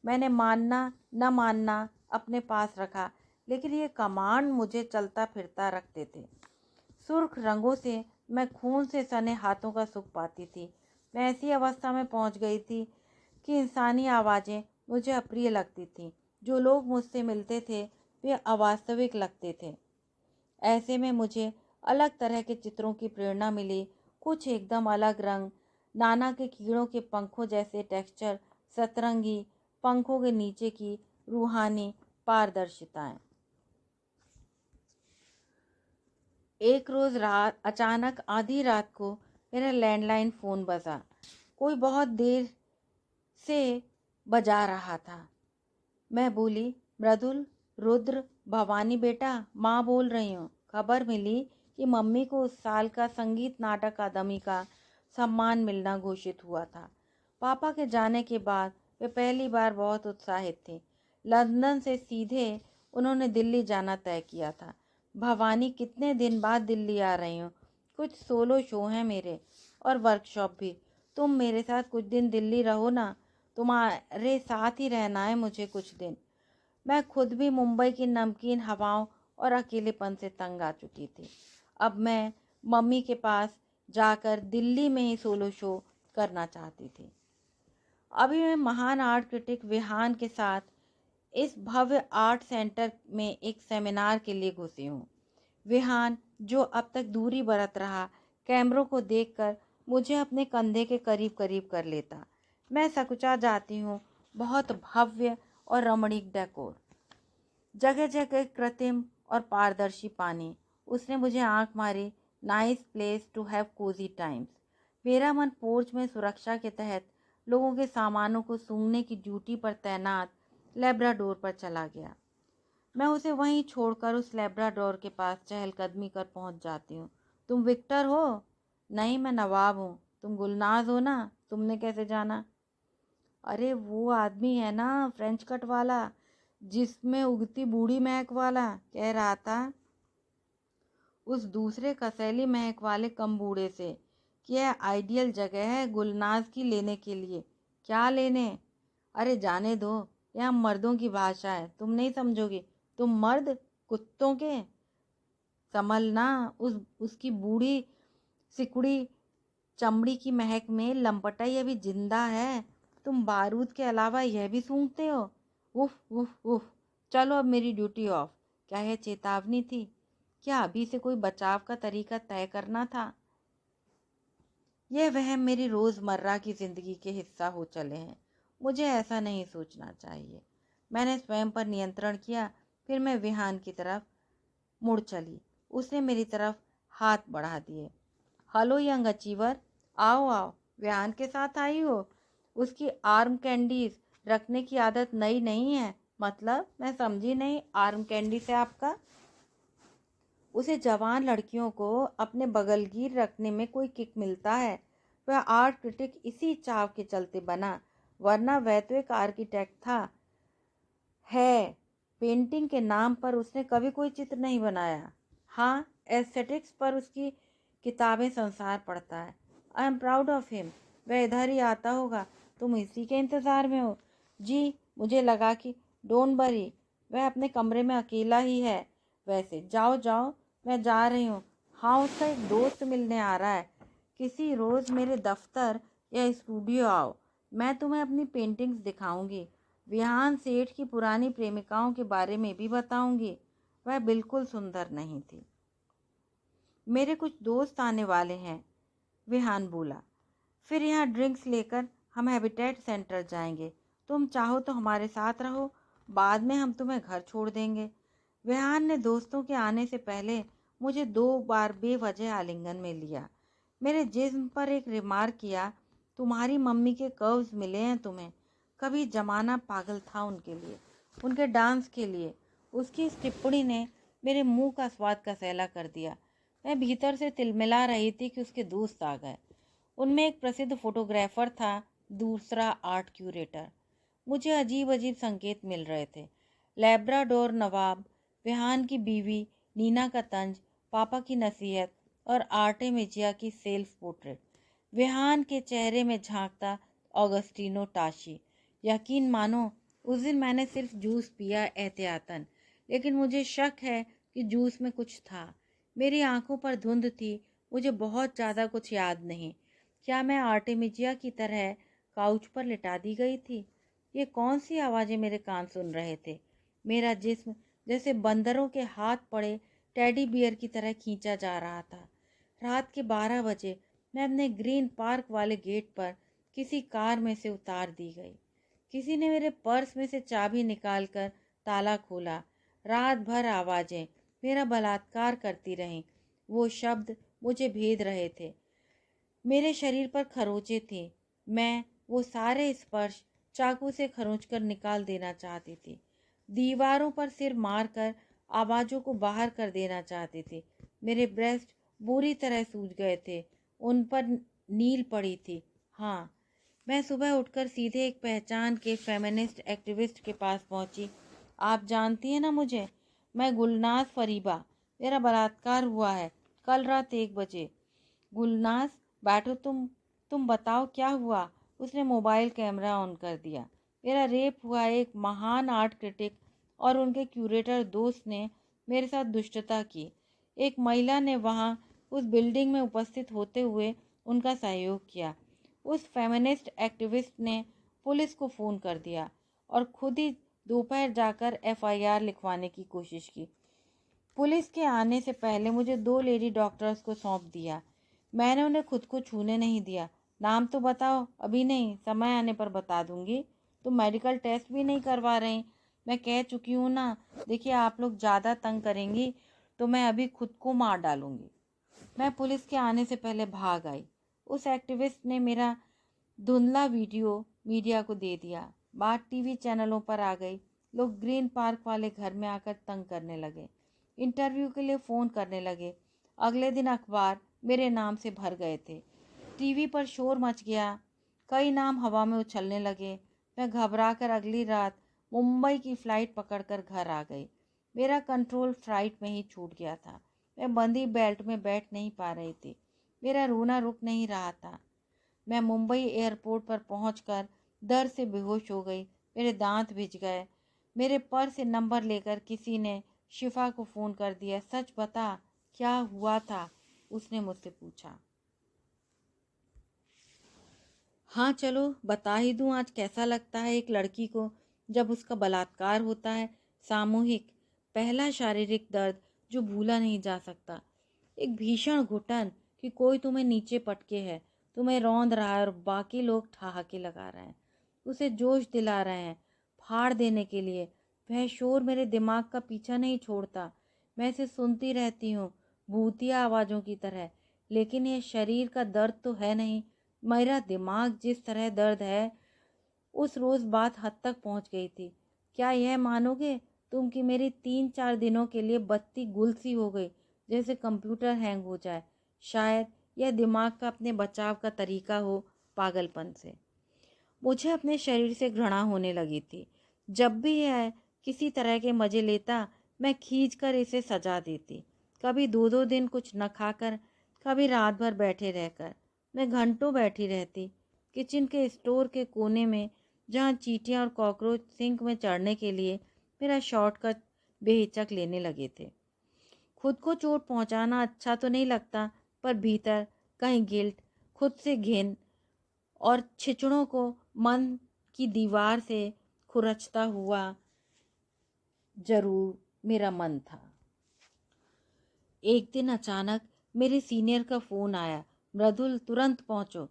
मैंने मानना न मानना अपने पास रखा, लेकिन ये कमांड मुझे चलता फिरता रखते थे। सुर्ख रंगों से मैं खून से सने हाथों का सुख पाती थी। मैं ऐसी अवस्था में पहुंच गई थी कि इंसानी आवाज़ें मुझे अप्रिय लगती थीं। जो लोग मुझसे मिलते थे वे अवास्तविक लगते थे। ऐसे में मुझे अलग तरह के चित्रों की प्रेरणा मिली, कुछ एकदम अलग रंग, नाना के कीड़ों के पंखों जैसे टेक्सचर, सतरंगी पंखों के नीचे की रूहानी पारदर्शिताएं। एक रोज़ रात अचानक आधी रात को मेरा लैंडलाइन फ़ोन बजा। कोई बहुत देर से बजा रहा था। मैं बोली, मृदुल, रुद्र, भवानी बेटा, माँ बोल रही हूँ। खबर मिली कि मम्मी को उस साल का संगीत नाटक अकादमी का सम्मान मिलना घोषित हुआ था। पापा के जाने के बाद वे पहली बार बहुत उत्साहित थे। लंदन से सीधे उन्होंने दिल्ली जाना तय किया था। भवानी कितने दिन बाद दिल्ली आ रही हूँ। कुछ सोलो शो हैं मेरे और वर्कशॉप भी। तुम मेरे साथ कुछ दिन दिल्ली रहो ना, तुम्हारे साथ ही रहना है मुझे कुछ दिन। मैं खुद भी मुंबई की नमकीन हवाओं और अकेलेपन से तंग आ चुकी थी। अब मैं मम्मी के पास जाकर दिल्ली में ही सोलो शो करना चाहती थी। अभी मैं महान आर्ट क्रिटिक विहान के साथ इस भव्य आर्ट सेंटर में एक सेमिनार के लिए घुसी हूँ। विहान, जो अब तक दूरी बरत रहा, कैमरों को देखकर मुझे अपने कंधे के करीब करीब कर लेता। मैं सकुचा जाती हूँ। बहुत भव्य और रमणीक डेकोर, जगह जगह कृत्रिम और पारदर्शी पानी। उसने मुझे आंख मारी। Nice place to have cosy times. मेरा मन पोर्च में सुरक्षा के तहत लोगों के सामानों को सूंघने की ड्यूटी पर तैनात लेब्राडोर पर चला गया। मैं उसे वहीं छोड़कर उस लेब्राडोर के पास चहलकदमी कर पहुंच जाती हूँ। तुम विक्टर हो? नहीं, मैं नवाब हूँ। तुम गुलनाज हो ना? तुमने कैसे जाना? अरे वो आदमी है ना, फ्रेंच कट वाला, जिसमें उगती बूढ़ी महक वाला, कह रहा था उस दूसरे कसैली महक वाले कम बूढ़े से कि यह आइडियल जगह है गुलनाज की लेने के लिए। क्या लेने? अरे जाने दो, यह मर्दों की भाषा है, तुम नहीं समझोगे। तुम मर्द कुत्तों के संभलना। उसकी बूढ़ी सिकुड़ी चमड़ी की महक में लंपटाई अभी जिंदा है। तुम बारूद के अलावा यह भी सूंघते हो? उफ उफ उफ। चलो अब मेरी ड्यूटी ऑफ। क्या यह चेतावनी थी? क्या अभी से कोई बचाव का तरीका तय करना था? यह वहम मेरी रोज़मर्रा की ज़िंदगी के हिस्सा हो चले हैं। मुझे ऐसा नहीं सोचना चाहिए। मैंने स्वयं पर नियंत्रण किया। फिर मैं विहान की तरफ मुड़ चली। उसने मेरी तरफ हाथ बढ़ा दिए। हेलो यंग अचीवर, आओ आओ। विहान के साथ आई हो? उसकी आर्म कैंडीज रखने की आदत नई नहीं है। मतलब मैं समझी नहीं, आर्म कैंडी से आपका? उसे जवान लड़कियों को अपने बगलगीर रखने में कोई किक मिलता है। वह आर्ट क्रिटिक इसी चाव के चलते बना, वरना वह तो एक आर्किटेक्ट था। है, पेंटिंग के नाम पर उसने कभी कोई चित्र नहीं बनाया। हाँ, एस्थेटिक्स पर उसकी किताबें संसार पढ़ता है। I am proud of him. वह इधर ही आता होगा। तुम इसी के इंतज़ार में हो? जी, मुझे लगा कि डोंट वरी, वह अपने कमरे में अकेला ही है। वैसे जाओ जाओ, मैं जा रही हूँ। हाँ, उसका एक दोस्त मिलने आ रहा है। किसी रोज़ मेरे दफ्तर या स्टूडियो आओ, मैं तुम्हें अपनी पेंटिंग्स दिखाऊंगी। विहान सेठ की पुरानी प्रेमिकाओं के बारे में भी बताऊंगी। वह बिल्कुल सुंदर नहीं थी। मेरे कुछ दोस्त आने वाले हैं, विहान बोला। फिर यहाँ ड्रिंक्स लेकर हम हैबिटेट सेंटर जाएंगे। तुम चाहो तो हमारे साथ रहो, बाद में हम तुम्हें घर छोड़ देंगे। विहान ने दोस्तों के आने से पहले मुझे 2 बार बेवजह आलिंगन में लिया। मेरे जिस्म पर एक रिमार्क किया, तुम्हारी मम्मी के कर्व्स मिले हैं तुम्हें। कभी जमाना पागल था उनके लिए, उनके डांस के लिए। उसकी इस टिप्पणी ने मेरे मुंह का स्वाद कसैला कर दिया। मैं भीतर से तिलमिला रही थी कि उसके दोस्त आ गए। उनमें एक प्रसिद्ध फोटोग्राफर था, दूसरा आर्ट क्यूरेटर। मुझे अजीब अजीब संकेत मिल रहे थे। लैब्राडोर नवाब, विहान की बीवी नीना का तंज, पापा की नसीहत और आर्टेमिजिया की सेल्फ पोर्ट्रेट। विहान के चेहरे में झांकता ऑगस्टिनो टाशी। यकीन मानो, उस दिन मैंने सिर्फ जूस पिया एहतियातन, लेकिन मुझे शक है कि जूस में कुछ था। मेरी आंखों पर धुंध थी। मुझे बहुत ज़्यादा कुछ याद नहीं। क्या मैं आर्टेमिजिया की तरह काउच पर लिटा दी गई थी? ये कौन सी आवाज़ें मेरे कान सुन रहे थे? मेरा जिस्म जैसे बंदरों के हाथ पड़े टेडी बियर की तरह खींचा जा रहा था। रात के 12 बजे मैं अपने ग्रीन पार्क वाले गेट पर किसी कार में से उतार दी गई। किसी ने मेरे पर्स में से चाबी निकालकर ताला खोला। रात भर आवाज़ें मेरा बलात्कार करती रहीं। वो शब्द मुझे भेद रहे थे। मेरे शरीर पर खरोंचे थे। मैं वो सारे स्पर्श चाकू से खरोंचकर निकाल देना चाहती थी। दीवारों पर सिर मारकर आवाज़ों को बाहर कर देना चाहती थी। मेरे ब्रेस्ट बुरी तरह सूज गए थे। उन पर नील पड़ी थी। हाँ, मैं सुबह उठकर सीधे एक पहचान के फेमिनिस्ट एक्टिविस्ट के पास पहुंची। आप जानती हैं ना मुझे, मैं गुलनाज फरीबा। मेरा बलात्कार हुआ है कल रात 1 बजे। गुलनाज बैठो, तुम बताओ क्या हुआ। उसने मोबाइल कैमरा ऑन कर दिया। मेरा रेप हुआ। एक महान आर्ट क्रिटिक और उनके क्यूरेटर दोस्त ने मेरे साथ दुष्टता की। एक महिला ने वहां उस बिल्डिंग में उपस्थित होते हुए उनका सहयोग किया। उस फेमिनिस्ट एक्टिविस्ट ने पुलिस को फ़ोन कर दिया और खुद ही दोपहर जाकर एफआईआर लिखवाने की कोशिश की। पुलिस के आने से पहले मुझे 2 लेडी डॉक्टर्स को सौंप दिया। मैंने उन्हें खुद को छूने नहीं दिया। नाम तो बताओ। अभी नहीं, समय आने पर बता दूंगी। तुम मेडिकल टेस्ट भी नहीं करवा रहे। मैं कह चुकी हूँ ना। देखिए, आप लोग ज़्यादा तंग करेंगी तो मैं अभी खुद को मार डालूंगी। मैं पुलिस के आने से पहले भाग आई। उस एक्टिविस्ट ने मेरा धुंधला वीडियो मीडिया को दे दिया। बात टीवी चैनलों पर आ गई। लोग ग्रीन पार्क वाले घर में आकर तंग करने लगे। इंटरव्यू के लिए फ़ोन करने लगे। अगले दिन अखबार मेरे नाम से भर गए थे। टीवी पर शोर मच गया। कई नाम हवा में उछलने लगे। मैं घबराकर अगली रात मुंबई की फ़्लाइट पकड़कर घर आ गई। मेरा कंट्रोल फ्लाइट में ही छूट गया था। मैं बंदी बेल्ट में बैठ नहीं पा रही थी। मेरा रोना रुक नहीं रहा था। मैं मुंबई एयरपोर्ट पर पहुंचकर डर से बेहोश हो गई। मेरे दांत भिज गए। मेरे पर्स से नंबर लेकर किसी ने शिफा को फ़ोन कर दिया। सच बता, क्या हुआ था? उसने मुझसे पूछा। हाँ, चलो बता ही दूँ। आज कैसा लगता है एक लड़की को जब उसका बलात्कार होता है। सामूहिक, पहला शारीरिक दर्द जो भूला नहीं जा सकता। एक भीषण घुटन कि कोई तुम्हें नीचे पटके है, तुम्हें रौंद रहा है और बाकी लोग ठहाके लगा रहे हैं, उसे जोश दिला रहे हैं, फाड़ देने के लिए। वह शोर मेरे दिमाग का पीछा नहीं छोड़ता। मैं इसे सुनती रहती हूँ, भूतिया आवाज़ों की तरह। लेकिन यह शरीर का दर्द तो है नहीं। मेरा दिमाग जिस तरह दर्द है, उस रोज़ बात हद तक पहुँच गई थी। क्या यह मानोगे तुम कि मेरी 3-4 दिनों के लिए बत्ती गुल सी हो गई, जैसे कंप्यूटर हैंग हो जाए। शायद यह दिमाग का अपने बचाव का तरीका हो, पागलपन से। मुझे अपने शरीर से घृणा होने लगी थी। जब भी यह किसी तरह के मज़े लेता, मैं खींचकर इसे सजा देती। कभी 2-2 दिन कुछ न खाकर, कभी रात भर बैठे रहकर। मैं घंटों बैठी रहती। किचन के स्टोर के कोने में, जहाँ चींटियाँ और कॉकरोच सिंक में चढ़ने के लिए मेरा शॉर्टकट बेहिचक लेने लगे थे। खुद को चोट पहुँचाना अच्छा तो नहीं लगता, पर भीतर कहीं गिल्ट, खुद से घिन और छिचड़ों को मन की दीवार से खुरचता हुआ जरूर मेरा मन था। एक दिन अचानक मेरे सीनियर का फ़ोन आया। मृदुल, तुरंत पहुँचो,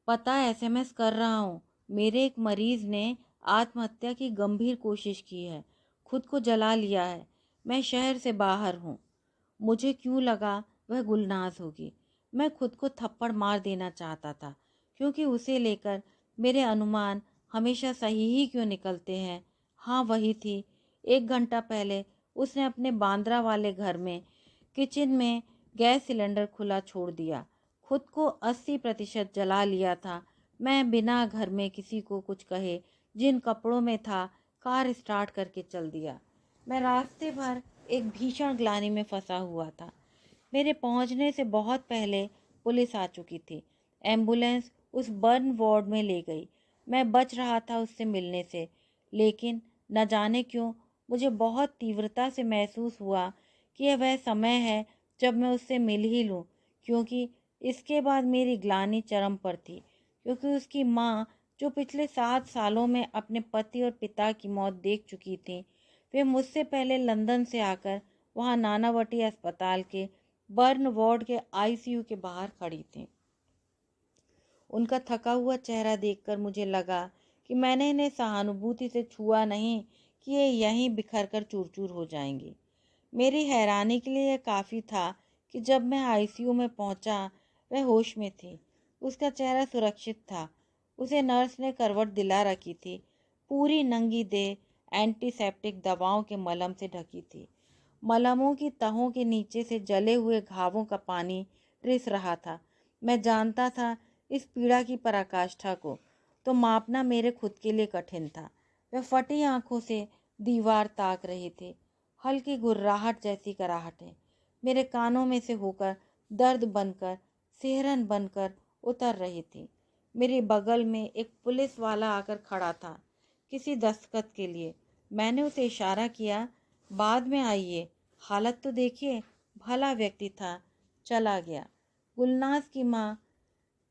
पता एसएमएस कर रहा हूँ। मेरे एक मरीज ने आत्महत्या की गंभीर कोशिश की है, खुद को जला लिया है। मैं शहर से बाहर हूँ। मुझे क्यों लगा वह गुलनाज होगी। मैं खुद को थप्पड़ मार देना चाहता था, क्योंकि उसे लेकर मेरे अनुमान हमेशा सही ही क्यों निकलते हैं। हाँ, वही थी। 1 घंटा पहले उसने अपने बांद्रा वाले घर में किचन में गैस सिलेंडर खुला छोड़ दिया, खुद को 80% जला लिया था। मैं बिना घर में किसी को कुछ कहे, जिन कपड़ों में था, कार स्टार्ट करके चल दिया। मैं रास्ते भर एक भीषण ग्लानि में फंसा हुआ था। मेरे पहुंचने से बहुत पहले पुलिस आ चुकी थी। एम्बुलेंस उस बर्न वार्ड में ले गई। मैं बच रहा था उससे मिलने से, लेकिन न जाने क्यों मुझे बहुत तीव्रता से महसूस हुआ कि यह वह समय है जब मैं उससे मिल ही लूं, क्योंकि इसके बाद मेरी ग्लानि चरम पर थी। क्योंकि उसकी माँ, जो पिछले 7 सालों में अपने पति और पिता की मौत देख चुकी थी, वे मुझसे पहले लंदन से आकर वहाँ नानावटी अस्पताल के बर्न वार्ड के आईसीयू के बाहर खड़ी थीं। उनका थका हुआ चेहरा देखकर मुझे लगा कि मैंने इन्हें सहानुभूति से छुआ नहीं कि ये यहीं बिखर कर चूर चूर हो जाएंगी। मेरी हैरानी के लिए यह काफ़ी था कि जब मैं आईसीयू में पहुंचा, वह होश में थी। उसका चेहरा सुरक्षित था। उसे नर्स ने करवट दिला रखी थी। पूरी नंगी देह एंटीसेप्टिक दवाओं के मलम से ढकी थी। मलमों की तहों के नीचे से जले हुए घावों का पानी रिस रहा था। मैं जानता था इस पीड़ा की पराकाष्ठा को, तो मापना मेरे खुद के लिए कठिन था। वह फटी आंखों से दीवार ताक रही थी। हल्की गुर्राहट जैसी कराहट है। मेरे कानों में से होकर दर्द बनकर, सिहरन बनकर उतर रही थी। मेरे बगल में एक पुलिस वाला आकर खड़ा था किसी दस्तखत के लिए। मैंने उसे इशारा किया, बाद में आइए, हालत तो देखिए। भला व्यक्ति था, चला गया। गुलनाज की माँ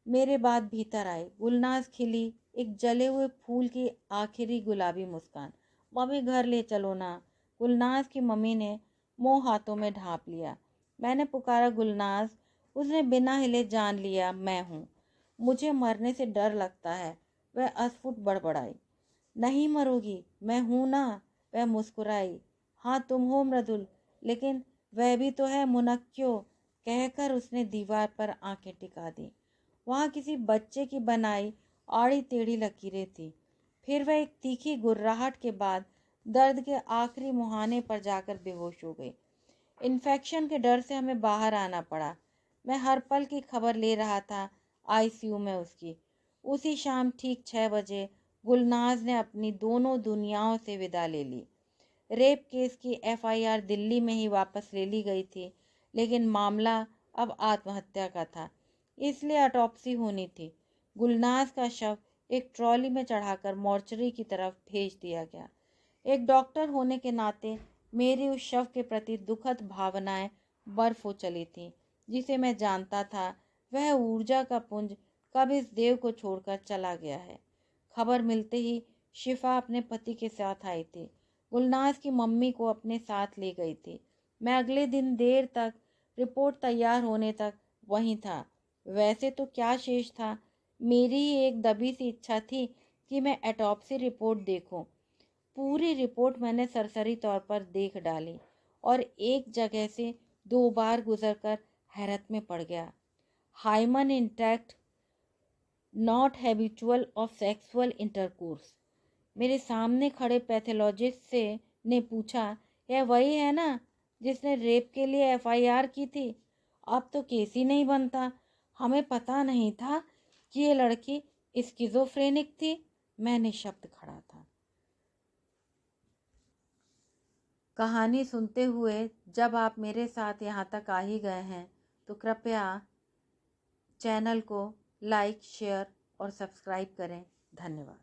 मेरे बाद भीतर आई। गुलनाज खिली एक जले हुए फूल की आखिरी गुलाबी मुस्कान। मम्मी घर ले चलो ना। गुलनाज की मम्मी ने मुंह हाथों में ढांप लिया। मैंने पुकारा, गुलनाज। उसने बिना हिले जान लिया मैं हूँ। मुझे मरने से डर लगता है। वह अस्फुट बड़बड़ाई। नहीं मरोगी, मैं हूं ना। वह मुस्कुराई। हाँ तुम हो मृदुल, लेकिन वह भी तो है मुनक्यो। कहकर उसने दीवार पर आंखें टिका दी। वहाँ किसी बच्चे की बनाई आड़ी टेढ़ी लकीरें थी। फिर वह एक तीखी गुर्राहट के बाद दर्द के आखिरी मुहाने पर जाकर बेहोश हो गई। इन्फेक्शन के डर से हमें बाहर आना पड़ा। मैं हर पल की खबर ले रहा था आईसीयू में उसकी। उसी शाम ठीक 6 बजे गुलनाज ने अपनी दोनों दुनियाओं से विदा ले ली। रेप केस की एफआईआर दिल्ली में ही वापस ले ली गई थी, लेकिन मामला अब आत्महत्या का था, इसलिए ऑटोप्सी होनी थी। गुलनाज का शव एक ट्रॉली में चढ़ाकर मॉर्चरी की तरफ भेज दिया गया। एक डॉक्टर होने के नाते मेरी उस शव के प्रति दुखद भावनाएं बर्फ हो चली थी। जिसे मैं जानता था वह ऊर्जा का पुंज कब इस देव को छोड़कर चला गया है। खबर मिलते ही शिफा अपने पति के साथ आई थी। गुलनाज की मम्मी को अपने साथ ले गई थी। मैं अगले दिन देर तक, रिपोर्ट तैयार होने तक वहीं था। वैसे तो क्या शेष था, मेरी ही एक दबी सी इच्छा थी कि मैं ऑटोप्सी रिपोर्ट देखूं। पूरी रिपोर्ट मैंने सरसरी तौर पर देख डाली और एक जगह से 2 बार गुजरकर हैरत में पड़ गया। Hymen intact, not habitual of sexual intercourse. मेरे सामने खड़े पैथोलॉजिस्ट से ने पूछा, यह वही है ना जिसने रेप के लिए एफआईआर की थी? अब तो केस ही नहीं बनता। हमें पता नहीं था कि ये लड़की स्किज़ोफ्रेनिक थी। मैं निशब्द खड़ा था। कहानी सुनते हुए जब आप मेरे साथ यहाँ तक आ ही गए हैं तो कृपया चैनल को लाइक, शेयर और सब्सक्राइब करें। धन्यवाद।